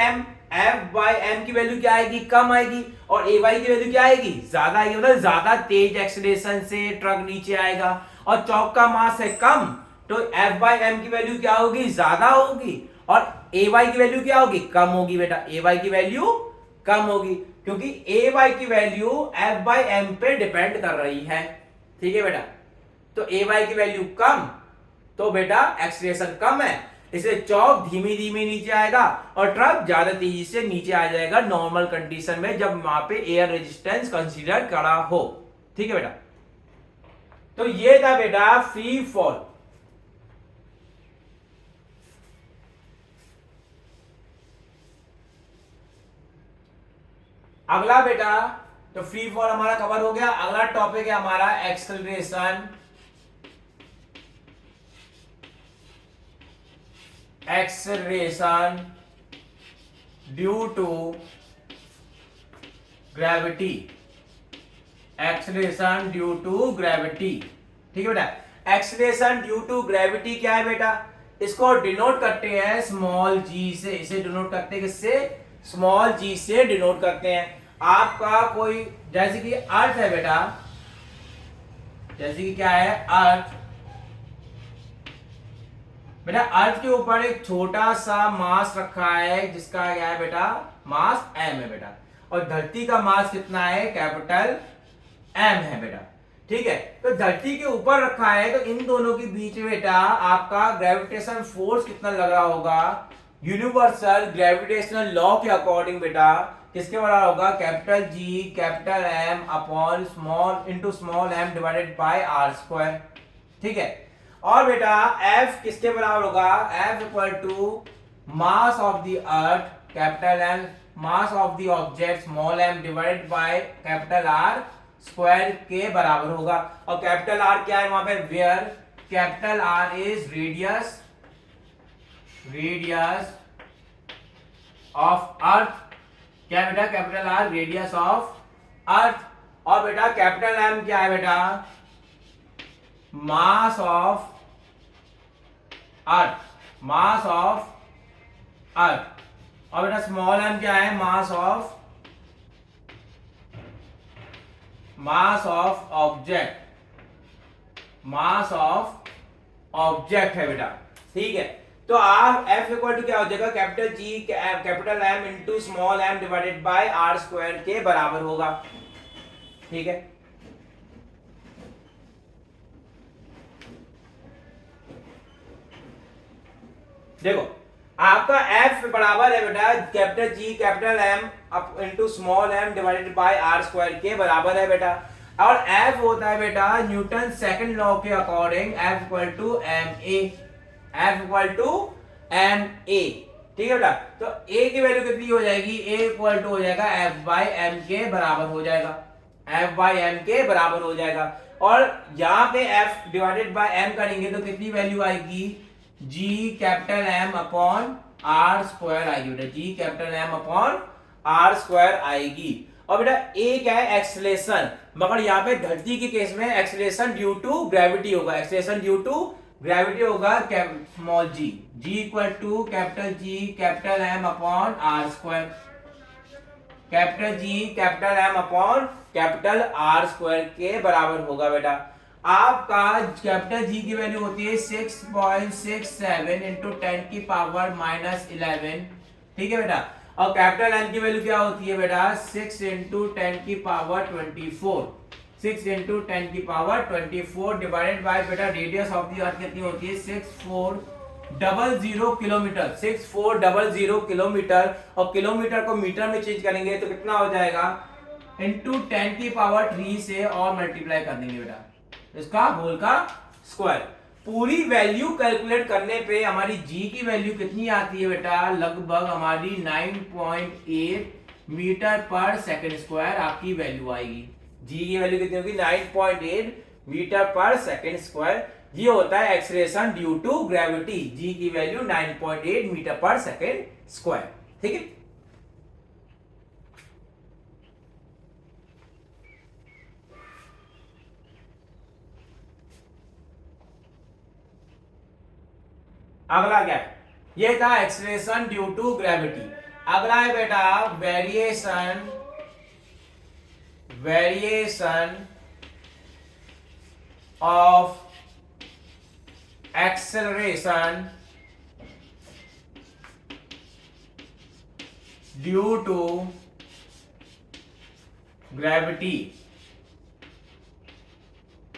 एम की वैल्यू क्या आएगी, कम आएगी, और ए वाई की वैल्यू क्या आएगी, ज्यादा आएगी। मतलब ज्यादा तेज एक्सीलरेशन से ट्रक नीचे आएगा। और चौक का मास है कम तो एफ बाई एम की वैल्यू क्या होगी, ज्यादा होगी, और ए वाई की वैल्यू क्या होगी, कम होगी बेटा। ए वाई की वैल्यू कम होगी क्योंकि ए वाई की वैल्यू एफ बाई एम पे डिपेंड कर रही है, ठीक है बेटा। तो ए वाई की वैल्यू कम तो बेटा एक्सीलरेशन कम है, इसलिए चौक धीमी धीमी नीचे आएगा और ट्रक ज्यादा तेजी से नीचे आ जाएगा नॉर्मल कंडीशन में, जब वहां पे एयर रेजिस्टेंस कंसीडर करा हो, ठीक है बेटा। तो ये था बेटा फ्री फॉल। अगला बेटा तो फ्री फॉल हमारा कवर हो गया। अगला टॉपिक है हमारा acceleration, acceleration due to gravity, acceleration due to gravity, ठीक है बेटा। एक्सेलरेशन ड्यू टू ग्रेविटी क्या है बेटा, इसको डिनोट करते हैं स्मॉल जी से। इसे डिनोट करते हैं किससे, स्मॉल जी से डिनोट करते हैं। आपका कोई जैसे कि अर्थ है बेटा, जैसे कि क्या है अर्थ, बेटा अर्थ के ऊपर एक छोटा सा मास रखा है जिसका क्या है बेटा, मास m है बेटा, और धरती का मास कितना है, कैपिटल M है बेटा, ठीक है। तो धरती के ऊपर रखा है तो इन दोनों के बीच में बेटा आपका ग्रेविटेशन फोर्स कितना लग रहा होगा, यूनिवर्सल ग्रेविटेशनल लॉ के अकॉर्डिंग बेटा किसके बराबर होगा, capital G capital M upon small into small m divided by r square, ठीक है। और बेटा F किसके बराबर होगा, F equal to mass of the earth capital M mass of the object small m divided by capital R square के बराबर होगा। और कैपिटल R क्या है वहां पे, where capital R is radius, radius of earth, क्या है बेटा, capital R radius of earth. और बेटा कैपिटल M क्या है बेटा, मास of earth, mass of earth. और बेटा स्मॉल m क्या है, mass of object, mass of object है बेटा, ठीक है। तो आप F इक्वल टू क्या हो जाएगा, capital G capital M into small m divided by R square के बराबर होगा, ठीक है। देखो आपका एफ बराबर है बेटा capital G capital M up into small M divided by R square के बराबर है बेटा। और एफ होता है बेटा न्यूटन सेकंड लॉ के according F equal to M A, F equal to M A. ठीक है बेटा, तो ए की वैल्यू कितनी हो जाएगी, ए इक्वल टू हो जाएगा एफ बाई एम के बराबर हो जाएगा, एफ बाई एम के बराबर हो जाएगा। और यहां पे एफ डिवाइडेड बाय एम करेंगे तो कितनी वैल्यू आएगी, g capital M upon are square आएगी बेटा, g capital M upon are square आएगी। और बेटा ए क्या है, एक्सेलरेशन, मगर यहाँ पे धरती के केस में एक्सेलरेशन ड्यू टू ग्रेविटी होगा, एक्सेलरेशन ड्यू टू ग्रेविटी होगा small G, G equal to capital G capital M upon are square, capital G capital M upon capital R square के बराबर होगा बेटा। आपका कैपिटल जी की value होती है 6.67 इंटू 10 की पावर -11, ठीक है बेटा। और कैपिटल एम की वैल्यू क्या होती है बेटा, 6 इंटू 10 की पावर 24, 6 इंटू 10 की पावर 24 डिवाइडेड बाय बेटा रेडियस ऑफ द अर्थ कितनी होती है, 6400 किलोमीटर, 6400 किलोमीटर। और किलोमीटर को मीटर में चेंज करेंगे तो कितना हो जाएगा, इंटू 10 की पावर 3 से और मल्टीप्लाई कर देंगे बेटा इसका होल का स्क्वायर। पूरी वैल्यू कैलकुलेट करने पे हमारी जी की वैल्यू कितनी आती है बेटा, लगभग हमारी 9.8 मीटर पर सेकंड स्क्वायर आपकी वैल्यू आएगी। जी की वैल्यू कितनी होगी, 9.8 मीटर पर सेकंड स्क्वायर। ये होता है एक्सेलरेशन ड्यू टू ग्रेविटी, जी की वैल्यू 9.8 मीटर पर सेकंड स्क्वायर। ठीक है, अगला क्या है, ये था एक्सेलरेशन ड्यू टू ग्रेविटी। अगला है बेटा variation, variation of acceleration due to gravity,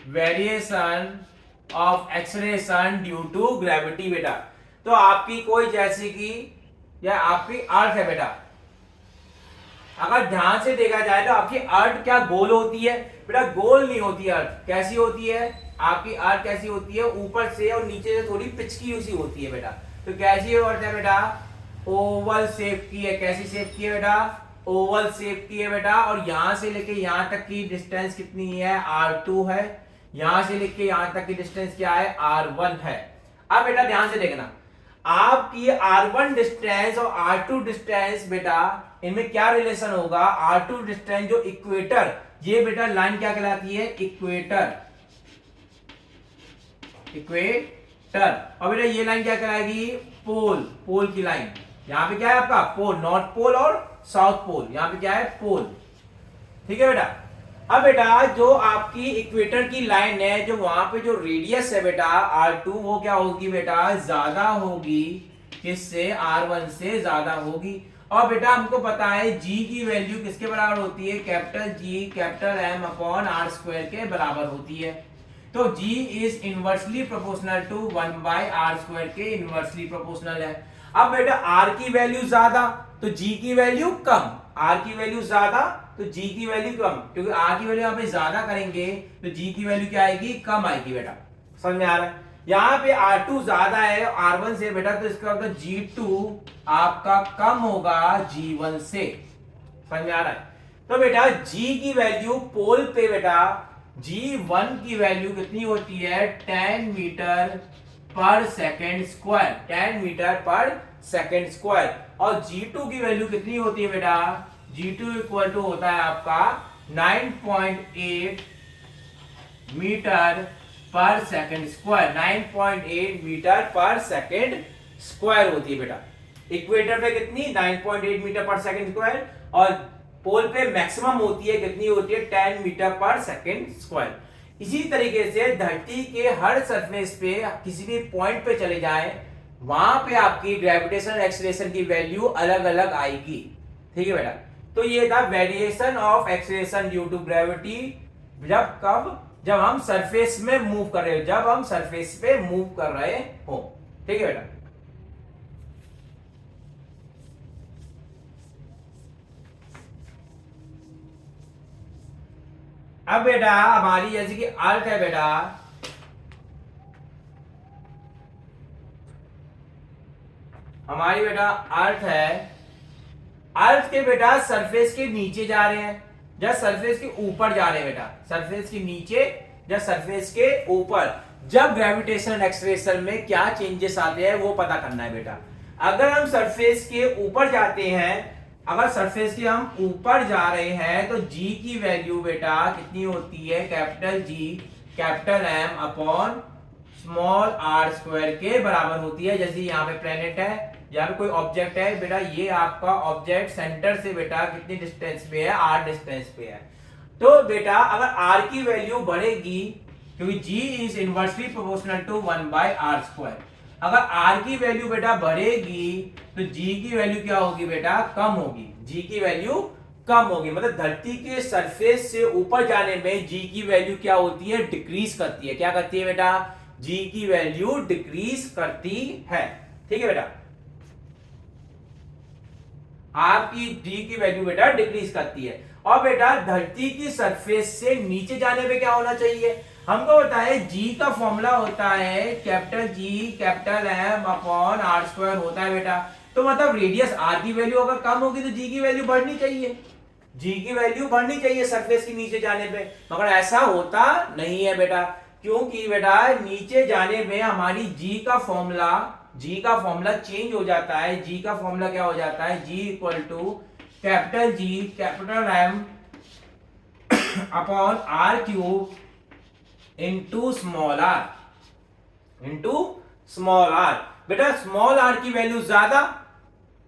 variation of acceleration due to gravity बेटा। तो आपकी कोई जैसे कि या आपकी अर्थ है बेटा, अगर ध्यान से देखा जाए तो आपकी अर्थ क्या गोल होती है बेटा, गोल नहीं होती अर्थ। कैसी होती है आपकी अर्थ, कैसी होती है, ऊपर से और नीचे से थोड़ी पिचकी सी होती है बेटा। तो कैसी अर्थ है बेटा, ओवल शेप की है। कैसी शेप की है बेटा, ओवल शेप की है बेटा। और यहां से लेके यहां तक की डिस्टेंस कितनी है, R2 है। यहां से लेके यहां तक की डिस्टेंस क्या है, R1 है। अब बेटा ध्यान से देखना, आपकी R1 डिस्टेंस और R2 डिस्टेंस बेटा इनमें क्या रिलेशन होगा, R2 डिस्टेंस जो इक्वेटर, ये बेटा लाइन क्या कहलाती है, इक्वेटर, इक्वेटर। और बेटा ये लाइन क्या कहलाएगी, पोल, पोल की लाइन। यहां पे क्या है आपका पोल, नॉर्थ पोल और साउथ पोल, यहां पे क्या है पोल। ठीक है बेटा। अब बेटा जो आपकी इक्वेटर की लाइन है, जो वहां पे जो रेडियस है बेटा R2, वो क्या होगी बेटा, ज्यादा होगी, किससे, R1 से ज्यादा होगी। और बेटा हमको पता है G की वैल्यू किसके बराबर होती है, capital G capital M upon R square के बराबर होती है। तो G is inversely proportional to 1 by R square के इनवर्सली प्रोपोर्शनल है। अब बेटा R की वैल्यू ज्यादा तो G की वैल्यू कम, R की वैल्यू ज्यादा तो G की वैल्यू कम, क्योंकि R की वैल्यू यहाँ पे ज्यादा करेंगे तो G की वैल्यू क्या आएगी, कम आएगी बेटा। समझ में आ रहा है, यहाँ पे R2 ज्यादा है R1 से बेटा, तो इसका मतलब G2 आपका कम होगा G1 से। समझ में आ रहा है। तो बेटा G की वैल्यू पोल पे बेटा G1 की वैल्यू कितनी होती है, 10 मीटर पर सेकेंड स्क्वायर, 10 मीटर पर सेकेंड स्क्वायर। और G2 की वैल्यू कितनी होती है बेटा, G2 इक्वल टू होता है आपका 9.8 मीटर पर सेकेंड स्क्वायर, 9.8 मीटर पर सेकेंड स्क्वायर होती है बेटा। इक्वेटर पे कितनी, 9.8 मीटर पर सेकेंड स्क्वायर। और पोल पे मैक्सिमम होती है, कितनी होती है, 10 मीटर पर सेकेंड स्क्वायर। इसी तरीके से धरती के हर सरफेस पे किसी भी पॉइंट पे चले जाए, वहां पे आपकी ग्रेविटेशनल एक्सेलरेशन की वैल्यू अलग अलग आएगी। ठीक है बेटा। तो ये था variation of acceleration due to gravity, जब कब, जब हम सरफेस में मूव कर रहे हो, जब हम सरफेस पे मूव कर रहे हो। ठीक है बेटा। अब बेटा हमारी जैसे कि अर्थ है बेटा, हमारी बेटा अर्थ है, अर्थ के बेटा सरफेस के नीचे जा रहे हैं या सरफेस के ऊपर जा रहे हैं बेटा, सरफेस के नीचे या सरफेस के ऊपर, जब ग्रेविटेशन एक्सलेरेशन में क्या चेंजेस आते हैं वो पता करना है बेटा। अगर हम सरफेस के ऊपर जाते हैं, अगर सरफेस के हम ऊपर जा रहे हैं तो जी की वैल्यू बेटा कितनी होती है, capital G capital M upon small R square के बराबर होती है। जैसे यहाँ पे प्लेनेट है, यहाँ पे कोई ऑब्जेक्ट है बेटा, ये आपका ऑब्जेक्ट सेंटर से बेटा कितनी डिस्टेंस पे है, आर डिस्टेंस पे है। तो बेटा अगर आर की वैल्यू बढ़ेगी, क्योंकि g is inversely proportional to 1/r², अगर आर की वैल्यू बेटा बढ़ेगी तो जी की वैल्यू क्या होगी बेटा, कम होगी, जी की वैल्यू कम होगी। मतलब धरती के सरफेस से ऊपर जाने में जी की वैल्यू क्या होती है, डिक्रीज करती है। क्या करती है बेटा, जी की वैल्यू डिक्रीज करती है। ठीक है बेटा, आपकी जी की वैल्यू बेटा डिक्रीज करती है। और बेटा धरती की सरफेस से नीचे जाने पे क्या होना चाहिए, हमको बताया जी का फॉर्मूला होता है capital G capital M upon are square होता है बेटा। तो मतलब रेडियस आर की वैल्यू अगर कम होगी तो जी की वैल्यू बढ़नी चाहिए, जी की वैल्यू बढ़नी चाहिए सरफेस के नीचे जाने पे, मगर ऐसा होता नहीं है बेटा। क्योंकि बेटा नीचे जाने में हमारी जी का फॉर्मूला चेंज हो जाता है। जी का फॉर्मूला क्या हो जाता है, g equal to capital G capital M upon are cube into small are. बेटा स्मॉल आर की वैल्यू ज्यादा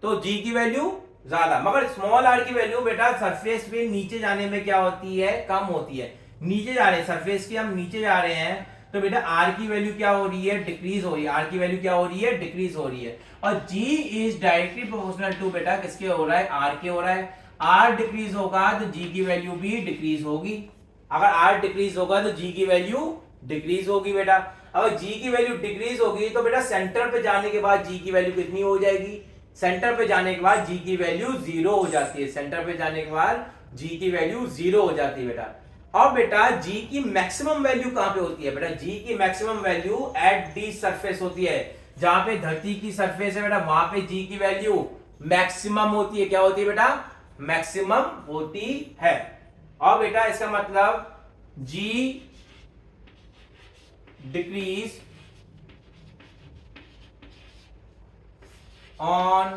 तो जी की वैल्यू ज्यादा, मगर स्मॉल आर की वैल्यू बेटा सरफेस पे नीचे जाने में क्या होती है, कम होती है। नीचे जा रहे हैं सरफेस के, हम नीचे जा रहे हैं तो बेटा आर की वैल्यू क्या हो रही है, डिक्रीज हो रही है, आर की वैल्यू क्या हो रही है, डिक्रीज हो रही है। और जी इज डायरेक्टली प्रोपोर्शनल टू बेटा किसके हो रहा है, आर के हो रहा है। आर डिक्रीज होगा तो जी की वैल्यू भी डिक्रीज होगी, अगर आर डिक्रीज होगा तो जी की वैल्यू डिक्रीज होगी बेटा। अगर जी की वैल्यू डिक्रीज होगी तो बेटा सेंटर पे जाने के बाद जी की वैल्यू कितनी हो जाएगी, सेंटर पे जाने के बाद जी की वैल्यू जीरो हो जाती है, सेंटर पे जाने के बाद जी की वैल्यू जीरो हो जाती है बेटा। अब बेटा जी की मैक्सिमम वैल्यू कहां पे होती है बेटा, जी की maximum value eight the surface होती है, जहां पे धरती की सरफेस है बेटा वहां पे जी की वैल्यू मैक्सिमम होती है। क्या होती है बेटा, मैक्सिमम होती है। और बेटा इसका मतलब जी decrease on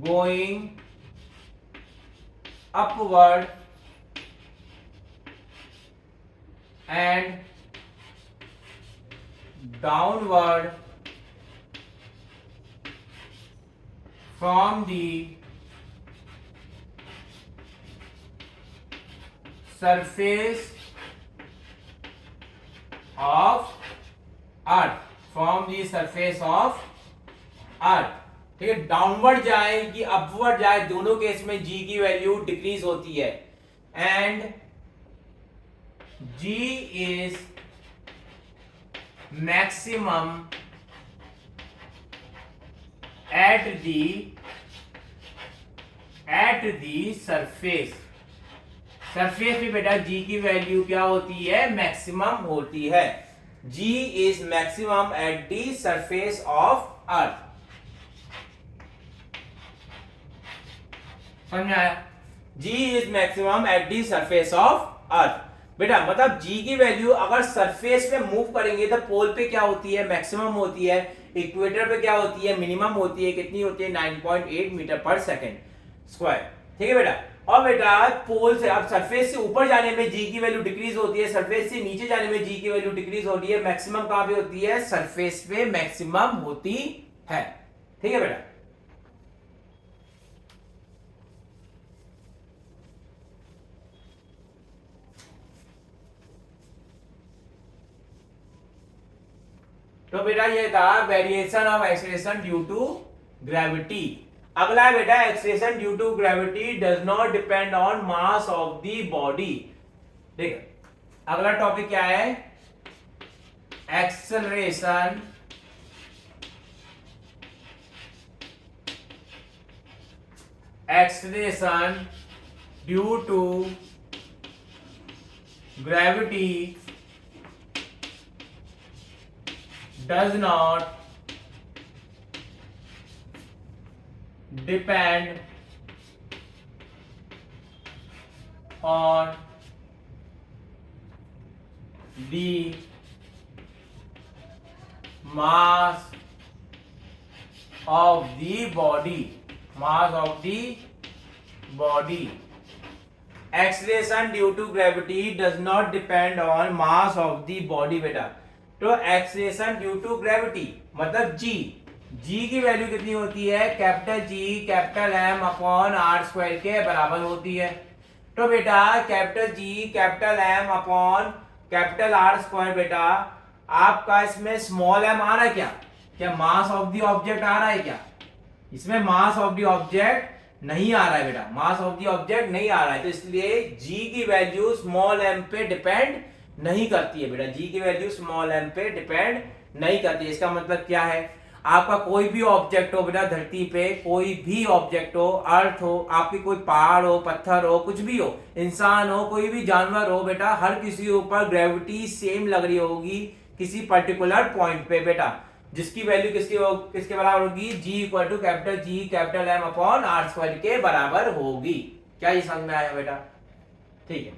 going upward and downward from the surface of earth, from the surface of अर्थ। ठीक है, डाउनवर्ड जाए कि अपवर्ड जाए, दोनों केस में जी की वैल्यू डिक्रीज होती है। And G is maximum at the surface, surface पे बेटा जी की वैल्यू क्या होती है, मैक्सिमम होती है। G is maximum at the surface of earth. समझ में आया, g is maximum at the surface of earth. बेटा मतलब जी की वैल्यू अगर सरफेस पे मूव करेंगे तो पोल पे क्या होती है, मैक्सिमम होती है, इक्वेटर पे क्या होती है, मिनिमम होती है। कितनी होती है, 9.8 मीटर पर सेकेंड स्क्वायर। ठीक है बेटा, और बेटा पोल से अब सरफेस से ऊपर जाने में जी की वैल्यू डिक्रीज होती है, सरफेस से नीचे जाने में जी की वैल्यू डिक्रीज होती है। मैक्सिमम कहां पे होती है, सरफेस पे मैक्सिमम होती है। ठीक है बेटा, तो बेटा ये था variation of acceleration due to gravity. अगला है बेटा acceleration due to gravity does not depend on mass of the body. ठीक, अगला टॉपिक क्या है, acceleration due to gravity does not depend on the mass of the body, acceleration due to gravity does not depend on mass of the body बेटा। तो acceleration due to gravity मतलब जी की value कितनी होती है, capital G capital M upon are square के बराबर होती है। तो बेटा capital G capital M upon capital R square बेटा आपका इसमें स्मॉल एम आ रहा है क्या मास ऑफ द ऑब्जेक्ट आ रहा है क्या? इसमें मास ऑफ द ऑब्जेक्ट नहीं आ रहा है बेटा, मास ऑफ द ऑब्जेक्ट नहीं आ रहा है, तो इसलिए जी की वैल्यू स्मॉल एम पे डिपेंड नहीं करती है बेटा, जी की वैल्यू स्मॉल एम पे डिपेंड नहीं करती है। इसका मतलब क्या है, आपका कोई भी ऑब्जेक्ट हो बेटा धरती पे, कोई भी ऑब्जेक्ट हो, अर्थ हो, आपकी कोई पहाड़ हो, पत्थर हो, कुछ भी हो, इंसान हो, कोई भी जानवर हो बेटा, हर किसी के ऊपर ग्रेविटी सेम लग रही होगी किसी पर्टिकुलर पॉइंट पे बेटा, जिसकी वैल्यू किसके बराबर होगी, g equal to capital M upon are square के बराबर होगी। क्या ये समझ में आया बेटा? ठीक है,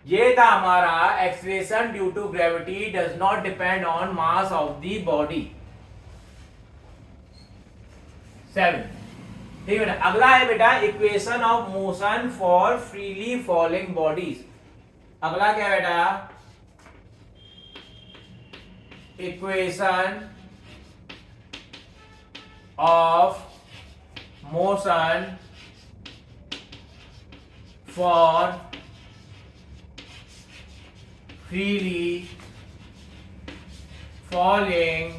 ये था हमारा acceleration due to gravity does not depend on mass of the body 7। ठीक है बेटा, अगला है बेटा equation of motion for freely falling bodies. अगला क्या है बेटा, equation of motion for freely falling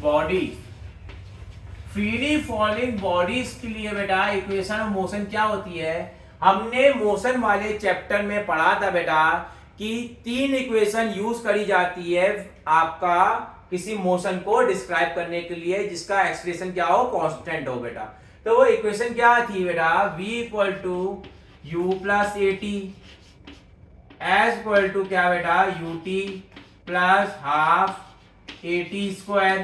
bodies। Freely falling bodies के लिए बेटा इक्वेशन ऑफ मोशन क्या होती है, हमने मोशन वाले चैप्टर में पढ़ा था बेटा कि 3 इक्वेशन यूज करी जाती है आपका किसी मोशन को डिस्क्राइब करने के लिए जिसका एक्सप्रेशन क्या हो, कांस्टेंट हो बेटा। तो वो इक्वेशन क्या थी बेटा, v equal to you plus A T, S equal to क्या बेटा U T plus half A T square.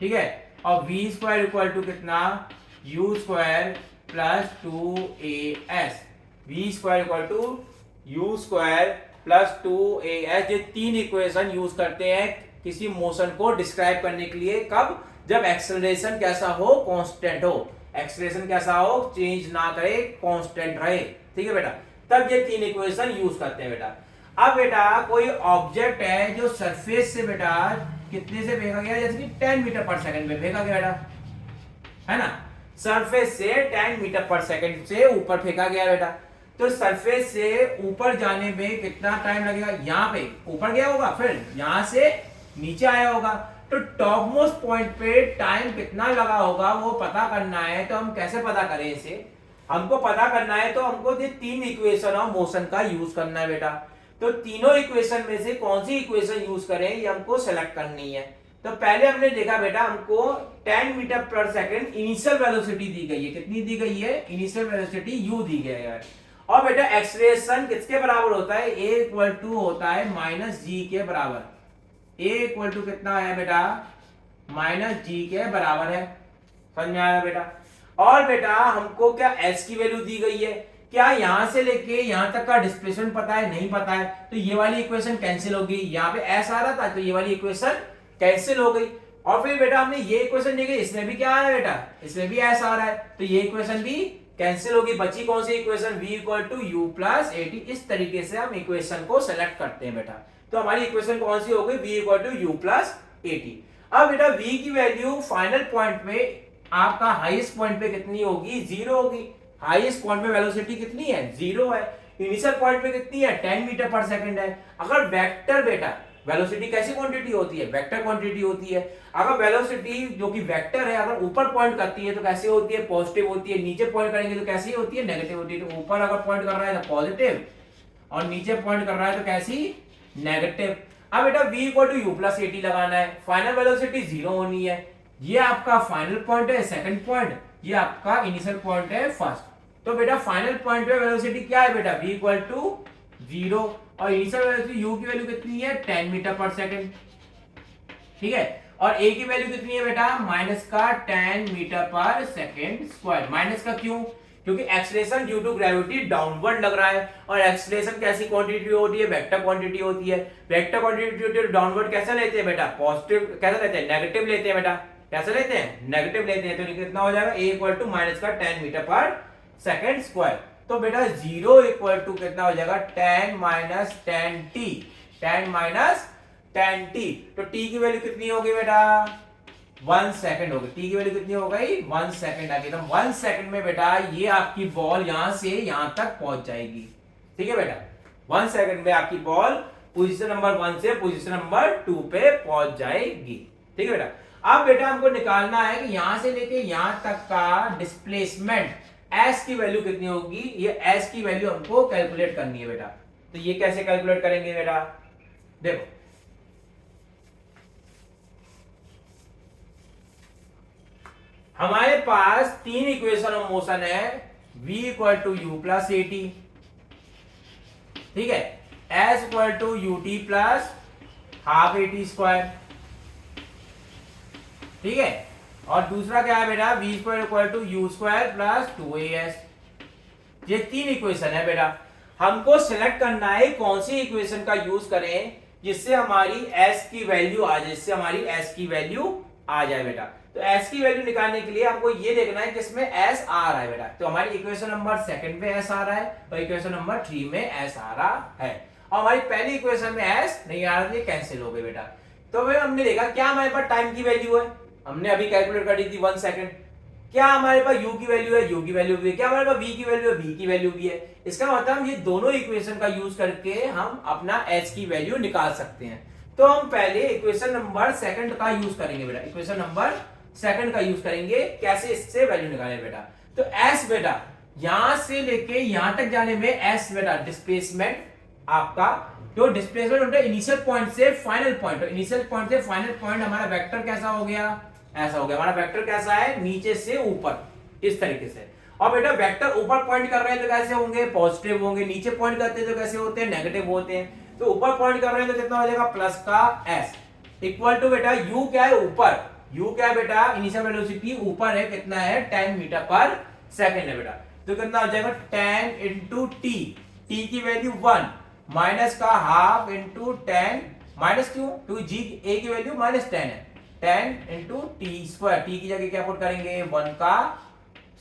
ठीक है, और v स्क्वायर इक्वल टू कितना, u square plus 2as, v square equal to u square plus 2as। ये 3 equation use करते हैं किसी मोशन को डिस्क्राइब करने के लिए, कब, जब एक्सेलरेशन कैसा हो, कांस्टेंट हो, एक्सेलरेशन कैसा हो, चेंज ना करे, कांस्टेंट रहे। ठीक है बेटा, तब ये 3 इक्वेशन यूज करते हैं बेटा। अब बेटा कोई ऑब्जेक्ट है जो सरफेस से बेटा कितने से फेंका गया, जैसे कि 10 मीटर पर सेकंड में फेंका गया बेटा, है ना, सरफेस से 10 मीटर पर सेकंड से ऊपर फेंका गया बेटा। तो सरफेस से ऊपर जाने में कितना टाइम लगेगा, यहाँ पे ऊपर गया होगा, फिर यहां से नीचे आया होगा, तो टॉप मोस्ट पॉइंट पे टाइम कितना लगा होगा वो पता करना है। तो हम कैसे पता करें इसे, हमको पता करना है तो हमको ये 3 इक्वेशन ऑफ मोशन का यूज करना है बेटा। तो तीनों इक्वेशन में से कौन सी इक्वेशन यूज करें ये हमको सेलेक्ट करनी है। तो पहले हमने देखा बेटा हमको 10 मीटर पर सेकंड इनिशियल वेलोसिटी दी गई है, कितनी दी गई है, इनिशियल वेलोसिटी u दी गई है। और बेटा एक्सेलरेशन किसके बराबर होता है, a इक्वल टू होता है माइनस जी के बराबर, a इक्वल टू कितना है बेटा, माइनस जी के बराबर है। समझ में आया बेटा? और बेटा हमको क्या s की वैल्यू दी गई है, क्या यहां से लेके यहां तक का डिस्प्लेसमेंट पता है, नहीं पता है, तो ये वाली इक्वेशन कैंसिल होगी, यहाँ पे s आ रहा था तो ये वाली इक्वेशन कैंसिल हो गई। और फिर बेटा हमने ये इक्वेशन देखी, इसमें भी क्या आ रहा है बेटा, इसमें भी s आ रहा है, तो ये इक्वेशन भी कैंसिल होगी, बची कौन सी equation, v equal to you plus A t. इस तरीके से हम इक्वेशन को सेलेक्ट करते हैं बेटा। तो हमारी इक्वेशन कौन सी हो गई, v equal to you plus A T. अब बेटा v की वैल्यू फाइनल पॉइंट पे आपका हाईएस्ट पॉइंट पे कितनी होगी, 0 होगी। हाईएस्ट पॉइंट पे वेलोसिटी कितनी है, 0 है। इनिशियल पॉइंट पे कितनी है, 10 मीटर पर सेकंड है। अगर वेक्टर बेटा, वेलोसिटी कैसी क्वांटिटी होती है, वेक्टर क्वांटिटी होती है। अगर वेलोसिटी जो कि वेक्टर है अगर ऊपर पॉइंट करती है तो कैसी होती है, पॉजिटिव होती है। नीचे पॉइंट करेंगे तो कैसी होती है, नेगेटिव होती है। तो ऊपर अगर पॉइंट कर रहा है तो पॉजिटिव और नीचे पॉइंट कर रहा है तो कैसी, नेगेटिव। अब बेटा v equal to you plus A T लगाना है, फाइनल वेलोसिटी 0 होनी है। ये आपका फाइनल पॉइंट है, सेकंड पॉइंट, ये आपका इनिशियल पॉइंट है, फर्स्ट। तो बेटा फाइनल पॉइंट पे वेलोसिटी क्या है बेटा, v इक्वल टू 0 और इनिशियल वेलोसिटी u की वैल्यू कितनी है 10 मीटर पर सेकंड, ठीक है। और a की वैल्यू कितनी है बेटा माइनस का 10 मीटर पर सेकंड स्क्वायर। माइनस का क्यों? क्योंकि acceleration due to gravity downward लग रहा है और एक्सीलरेशन कैसी क्वांटिटी होती है वेक्टर क्वांटिटी होती है। वेक्टर क्वांटिटी डाउनवर्ड कैसे लेते हैं बेटा पॉजिटिव, कैसे लेते हैं नेगेटिव लेते हैं बेटा, कैसे लेते हैं नेगेटिव लेते हैं। तो कितना हो जाएगा a इक्वल टू माइनस का 10 मीटर पर सेकंड स्क्वायर। तो बेटा 0 इक्वल टू कितना हो जाएगा 10 माइनस 10t, 10 माइनस 10t। तो t की वैल्यू कितनी होगी बेटा 1 सेकंड होगी। t की वैल्यू कितनी हो गई 1 सेकंड आ गई। तो 1 सेकंड में बेटा ये आपकी बॉल यहां से यहां तक पहुंच जाएगी, ठीक है बेटा। 1 सेकंड में आपकी बॉल पोजीशन नंबर 1 से पोजीशन नंबर 2 पे पहुंच जाएगी, ठीक है बेटा। अब बेटा हमको निकालना है कि यहां से लेके यहां तक का डिस्प्लेसमेंट s की वैल्यू कितनी होगी। ये s की वैल्यू हमको कैलकुलेट करनी है बेटा। तो ये कैसे कैलकुलेट करेंगे बेटा, देखो हमारे पास तीन इक्वेशन ऑफ मोशन है v equal to you plus A T, ठीक है, s equal to U T plus half A T square, ठीक है। और दूसरा क्या है बेटा v square equal to U square plus 2as। ये तीन इक्वेशन है बेटा। हमको सिलेक्ट करना है कौन सी इक्वेशन का यूज करें जिससे हमारी s की वैल्यू आ जाए, जिससे हमारी s की वैल्यू आ जाए बेटा। तो s की वैल्यू निकालने के लिए आपको ये देखना है किसमें s आ रहा है बेटा। तो हमारी इक्वेशन नंबर सेकंड पे s आ रहा है और इक्वेशन नंबर 3 में s आ रहा है और हमारी पहली इक्वेशन में s नहीं आ रहा, ये कैंसिल हो गई बेटा। तो भाई हमने देखा क्या हमारे पास टाइम की वैल्यू है, हमने अभी कैलकुलेट कर दी थी 1 सेकंड। क्या हमारे पास u की वैल्यू है, u की वैल्यू भी है। क्या हमारे पास v की वैल्यू है, v की वैल्यू भी है। इसका मतलब ये दोनों इक्वेशन का यूज करके हम अपना h की वैल्यू निकाल सकते हैं। तो हम पहले इक्वेशन नंबर सेकंड का यूज करेंगे बेटा, इक्वेशन नंबर सेकंड का यूज करेंगे। कैसे इससे वैल्यू निकालें बेटा। तो s बेटा यहां से लेके यहां तक जाने में s बेटा डिस्प्लेसमेंट आपका जो डिस्प्लेसमेंट होता है इनिशियल पॉइंट से फाइनल पॉइंट, तो इनिशियल पॉइंट से फाइनल पॉइंट हमारा वेक्टर कैसा हो गया, ऐसा हो गया। हमारा वेक्टर कैसा है नीचे से ऊपर इस तरीके से। और बेटा वेक्टर ऊपर पॉइंट कर रहे हैं तो कैसे होंगे पॉजिटिव होंगे, नीचे पॉइंट करते हैं तो कैसे होते हैं नेगेटिव होते हैं। तो ऊपर पॉइंट कर रहे हैं तो कितना हो जाएगा प्लस का s इक्वल टू बेटा u क्या है ऊपर, u क्या है बेटा इनिशियल वेलोसिटी ऊपर है कितना है 10 मीटर पर सेकंड है बेटा। तो कितना हो जाएगा 10 इंटू टी, टी की वैल्यू 1 माइनस का हाफ इंटू 10 माइनस क्यों क्योंकि जी ए की वैल्यू माइनस 10 है, 10 इंटू टी स्क्वायर, टी की जगह क्या पुट करेंगे 1 का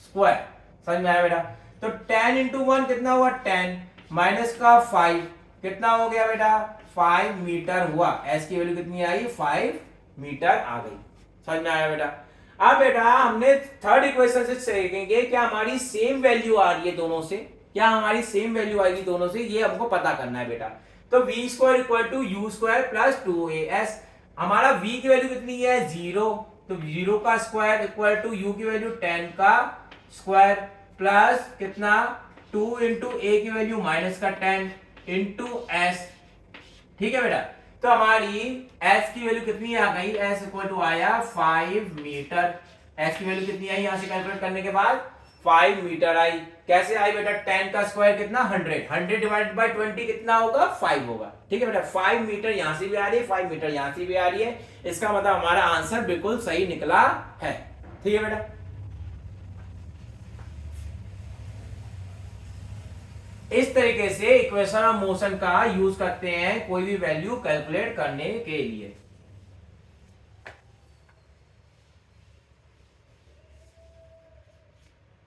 स्क्वायर। समझ में आया बेटा। तो 10 इंटू 1 कितना हुआ 10 माइनस का 5 कितना हो गया बेटा 5 मीटर हुआ। एस की वैल्यू कितनी आई 5 मीटर आ गई। समझ में आया बेटा। अब बेटा हमने थर्ड इक्वेशन से देखेंगे क्या हमारी सेम वैल्यू आ रही है दोनों से, क्या हमारी सेम वैल्यू आएगी दोनों से, ये हमको पता करना है बेटा। तो v square equal to U square plus 2as। हमारा v की वैल्यू कितनी है 0, तो 0 का स्क्वायर इक्वल टू u की वैल्यू 10 का स्क्वायर प्लस कितना 2 इंटू a की वैल्यू माइनस का 10 इंटू s, ठीक है बेटा। तो हमारी s की वैल्यू कितनी आ गई, s इक्वल टू आया 5 मीटर। s की वैल्यू कितनी आई यहां से कैलकुलेट करने के बाद 5 मीटर आई। कैसे आई बेटा 10 का स्क्वायर कितना 100, 100 डिवाइडेड बाय 20 कितना होगा 5 होगा, ठीक है बेटा। 5 मीटर यहां से भी आ रही है 5 मीटर यहां से भी आ रही है, इसका मतलब हमारा आंसर बिल्कुल सही निकला है, ठीक है बेटा। इस तरीके से इक्वेशन ऑफ मोशन का यूज करते हैं कोई भी वैल्यू कैलकुलेट करने के लिए।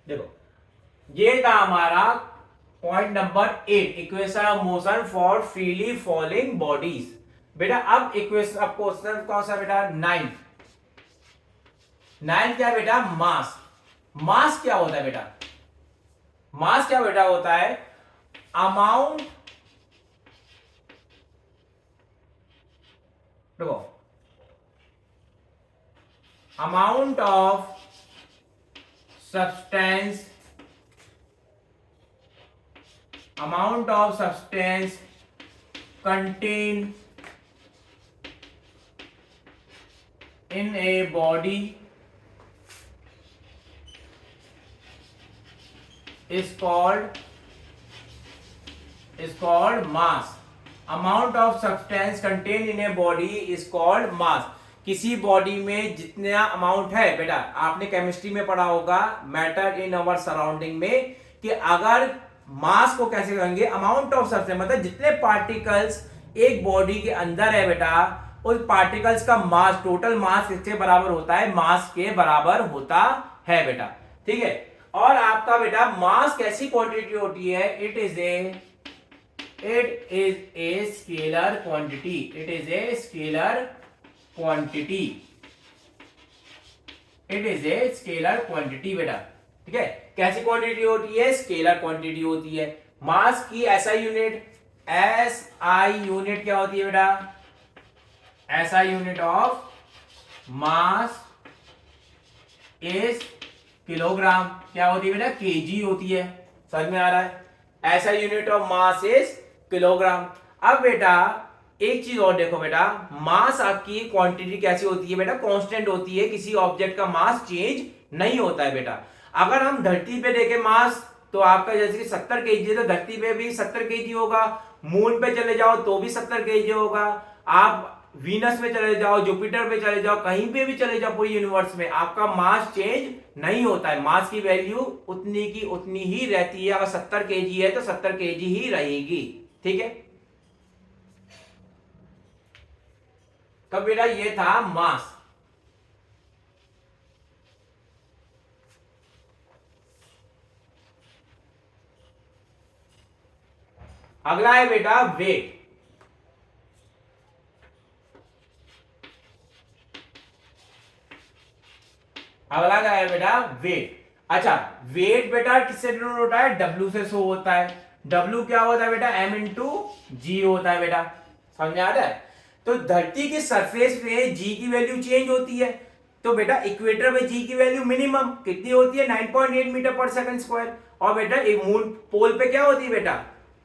देखो ये था हमारा point number 8 equation of motion for freely falling bodies. बेटा अब इक्वेशन अब क्वेश्चन कौन सा बेटा 9 क्या बेटा मास। मास क्या होता है बेटा, मास क्या बेटा होता है अमाउंट, देखो amount of substance, amount of substance contained in a body is called is called mass. Amount of substance contained in a body is called mass. किसी बॉडी में जितना अमाउंट है, बेटा आपने केमिस्ट्री में पढ़ा होगा मैटर इन अवर सराउंडिंग में, कि अगर मास को कैसे कहेंगे, अमाउंट ऑफ सब्सटेंस, मतलब जितने पार्टिकल्स एक बॉडी के अंदर है बेटा, उस पार्टिकल्स का मास, टोटल मास किसके बराबर होता है, मास के बराबर होता है बेटा। ठीक है, और आपका बेटा मास कैसी क्वांटिटी होती है, it is a scalar quantity, it is a scalar quantity, it is a scalar quantity बेटा। ठीक है, कैसी क्वांटिटी होती है, स्केलर क्वांटिटी होती है। मास की एसआई यूनिट, एसआई यूनिट क्या होती है बेटा, SI unit of mass is kilogram, क्या होती है बेटा, केजी होती है। समझ में आ रहा है, ऐसा unit of mass is kilogram. अब बेटा एक चीज और देखो बेटा, मास आपकी क्वांटिटी कैसी होती है बेटा, कांस्टेंट होती है, किसी ऑब्जेक्ट का मास चेंज नहीं होता है बेटा। अगर हम धरती पे देखें मास, तो आपका जैसे कि 70 केजी है, तो धरती पे भी 70 केजी होगा, मून पे चले जाओ तो भी 70 केजी होगा, आप वीनस में चले जाओ, जुपिटर पे चले जाओ, कहीं पे भी चले जाओ पूरी यूनिवर्स में, आपका मास चेंज नहीं होता है, मास की वैल्यू उतनी की उतनी ही रहती है। अगर 70 केजी है तो 70 केजी ही रहेगी। ठीक है, तो बेटा ये था मास। अगला है बेटा वेट। अगला क्या है बेटा, वेट। अच्छा, वेट बेटा किससे डिनोट होता है, डब्ल्यू से शो होता है। डब्ल्यू क्या होता है बेटा, एम इंटू जी होता है बेटा। समझ में आ रहा है, तो धरती की सरफेस पे जी की वैल्यू चेंज होती है, तो बेटा इक्वेटर में जी की वैल्यू मिनिमम कितनी होती है, 9.8 मीटर पर सेकंड स्क्वायर, और बेटा एक मून पोल पे क्या होती है बेटा,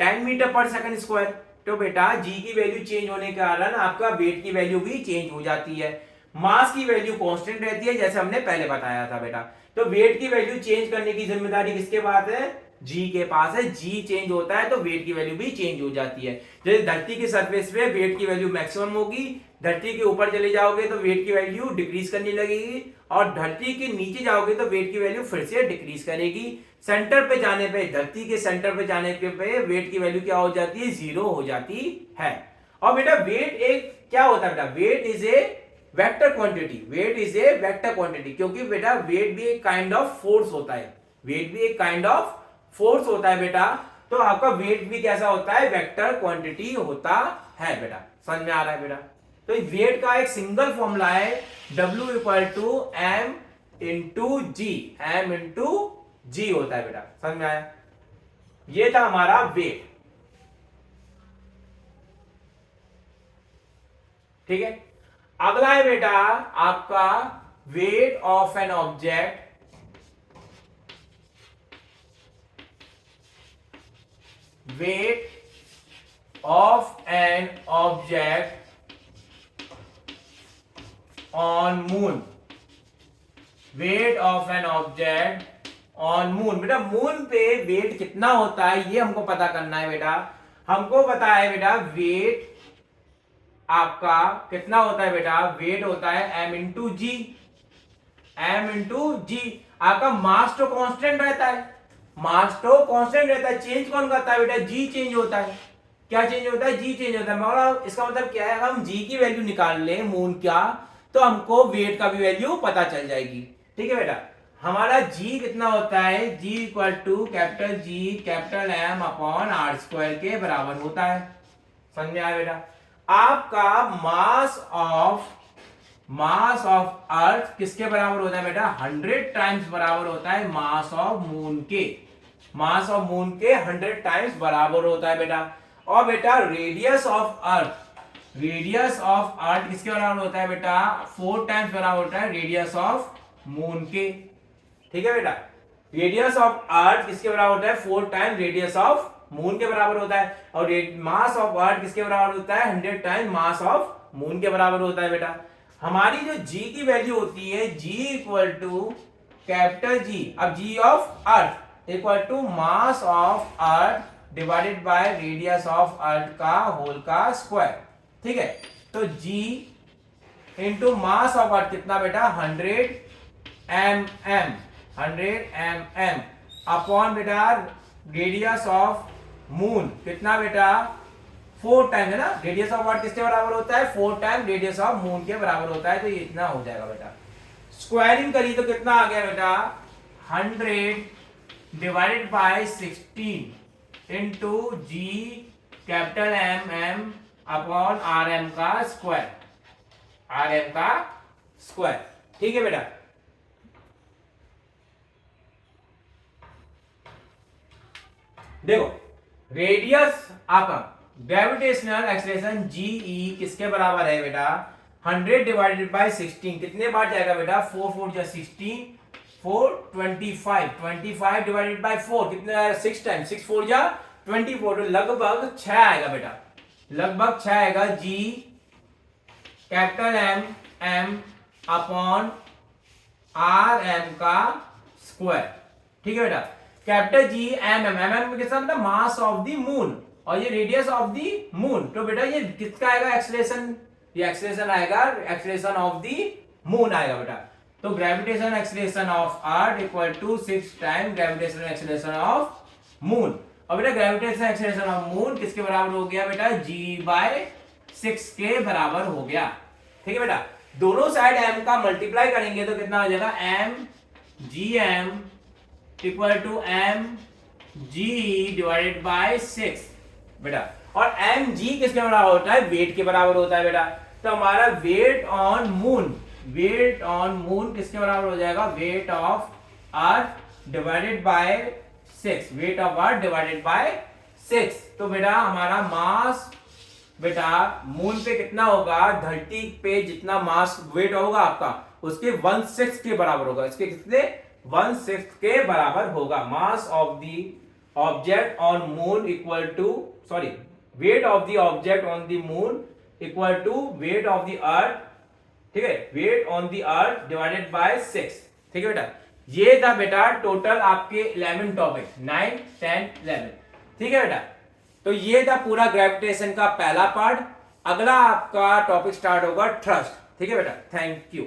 10 मीटर पर सेकंड स्क्वायर। तो बेटा जी की वैल्यू चेंज होने के कारण आपका वेट की वैल्यू भी चेंज हो जाती है। मास की वैल्यू कांस्टेंट रहती है, जैसे हमने पहले बताया था बेटा। तो वेट की वैल्यू चेंज करने की जिम्मेदारी किसके पास है, जी के पास है। जी चेंज होता है तो वेट की वैल्यू भी चेंज हो जाती है। जैसे धरती की सरफेस पे वेट की वैल्यू मैक्सिमम होगी, धरती के ऊपर चले जाओगे तो वेट की वैल्यू डिक्रीज करने लगेगी, और धरती के नीचे जाओगे तो वेट की वैल्यू फिर से डिक्रीज करेगी। सेंटर पे जाने पे, धरती के सेंटर पे जाने के पे वेट की वैल्यू क्या हो जाती है, 0 हो जाती है। और बेटा वेट एक क्या होता है बेटा, weight is a vector quantity, weight is a vector quantity, क्योंकि बेटा वेट भी एक काइंड ऑफ फोर्स होता है, वेट भी एक काइंड ऑफ फोर्स होता है बेटा। तो आपका वेट भी कैसा होता है, वेक्टर क्वांटिटी होता है बेटा। समझ में आ रहा है बेटा, तो वेट का एक सिंगल फॉर्मूला है, W equal to M into g, M into g होता है बेटा। समझ में आया, ये था हमारा वेट। ठीक है, अगला है बेटा आपका weight of an object, weight of an object on moon, weight of an object on moon. बेटा मून पे वेट कितना होता है ये हमको पता करना है बेटा। हमको पता है बेटा वेट आपका कितना होता है बेटा, वेट होता है m into g, m into जी। आपका मास तो कांस्टेंट रहता है, मास तो कांस्टेंट रहता है, चेंज कौन करता है बेटा, जी चेंज होता है। क्या चेंज होता है, जी चेंज होता है। मगर इसका मतलब क्या है, हम जी की वैल्यू निकाल ले मून का, तो हमको वेट का भी वैल्यू पता चल जाएगी। ठीक है बेटा, हमारा जी कितना होता है, g equal to capital G capital M upon are square के बराबर होता है। समझ में आया बेटा। आपका मास ऑफ अर्थ किसके बराबर होता है बेटा, 100 टाइम्स बराबर होता है मास ऑफ मून के, मास ऑफ मून के 100 टाइम्स बराबर होता है बेटा। और बेटा radius of earth, radius of अर्थ किसके बराबर होता है बेटा, 4 टाइम्स बराबर होता है रेडियस ऑफ मून के। ठीक है बेटा, रेडियस ऑफ अर्थ किसके बराबर होता है, 4 टाइम्स रेडियस ऑफ मून के बराबर होता है। और मास ऑफ अर्थ किसके बराबर होता है, 100 टाइम्स मास ऑफ मून के बराबर होता है बेटा। हमारी जो जी की वैल्यू होती है, g equal to capital G, अब g of earth equal to mass of earth divided by radius of earth का होल का स्क्वायर। ठीक है, तो g into mass of earth कितना बेटा 100 mm, 100 mm अपॉन बेटा रेडियस ऑफ मून कितना बेटा 4 टाइम है ना, रेडियस ऑफ अर्थ किसके बराबर होता है 4 टाइम रेडियस ऑफ मून के बराबर होता है, तो ये इतना हो जाएगा बेटा। स्क्वायरिंग करी तो कितना आ गया बेटा 100 divided by 16 into G capital M M upon are M का स्क्वायर, आर एम का स्क्वायर। ठीक है बेटा, देखो रेडियस आपका ग्रेविटेशनल एक्सेलरेशन जीई किसके बराबर है बेटा 100 डिवाइडेड बाय 16 कितने बार जाएगा बेटा 4 4 जा 16 4 25 25 डिवाइडेड बाय 4 कितने आएगा 6 टाइम 6 4 जा 24 तो लगभग 6 आएगा बेटा, लगभग 6 आएगा g capital M M upon are M का स्क्वायर। ठीक है बेटा, capital G M M M M के साथ ना मास ऑफ द मून और ये रेडियस ऑफ द मून, तो बेटा ये किसका आएगा एक्सेलरेशन, ये एक्सेलरेशन आएगा एक्सेलरेशन ऑफ द मून आएगा बेटा। तो gravitation acceleration of earth equal to 6 time gravitation acceleration of moon. और बेटा ग्रेविटेशन एक्सेलरेशन ऑफ मून किसके बराबर हो गया बेटा g/6 के बराबर हो गया। ठीक है बेटा, दोनों साइड m का मल्टीप्लाई करेंगे तो कितना हो जाएगा m gm equal to m g divided by 6 बेटा। और एम जी किसके बराबर होता है वेट के बराबर होता है बेटा, तो हमारा weight on moon, weight on moon किसके बराबर हो जाएगा weight of earth divided by 6, weight of earth divided by 6। तो बेटा हमारा मास बेटा मून पे कितना होगा धरती पे जितना मास वेट होगा आपका उसके 1/6 के बराबर होगा, इसके कितने 1/6 के बराबर होगा। Mass of the object on moon equal to sorry weight of the object on the moon equal to weight of the earth, ठीक है, weight on the earth divided by 6। ठीक है बेटा, ये था बेटा टोटल आपके 11 टॉपिक 9 10 11। ठीक है बेटा, तो ये था पूरा ग्रेविटेशन का पहला पार्ट। अगला आपका टॉपिक स्टार्ट होगा थ्रस्ट। ठीक है बेटा, थैंक यू।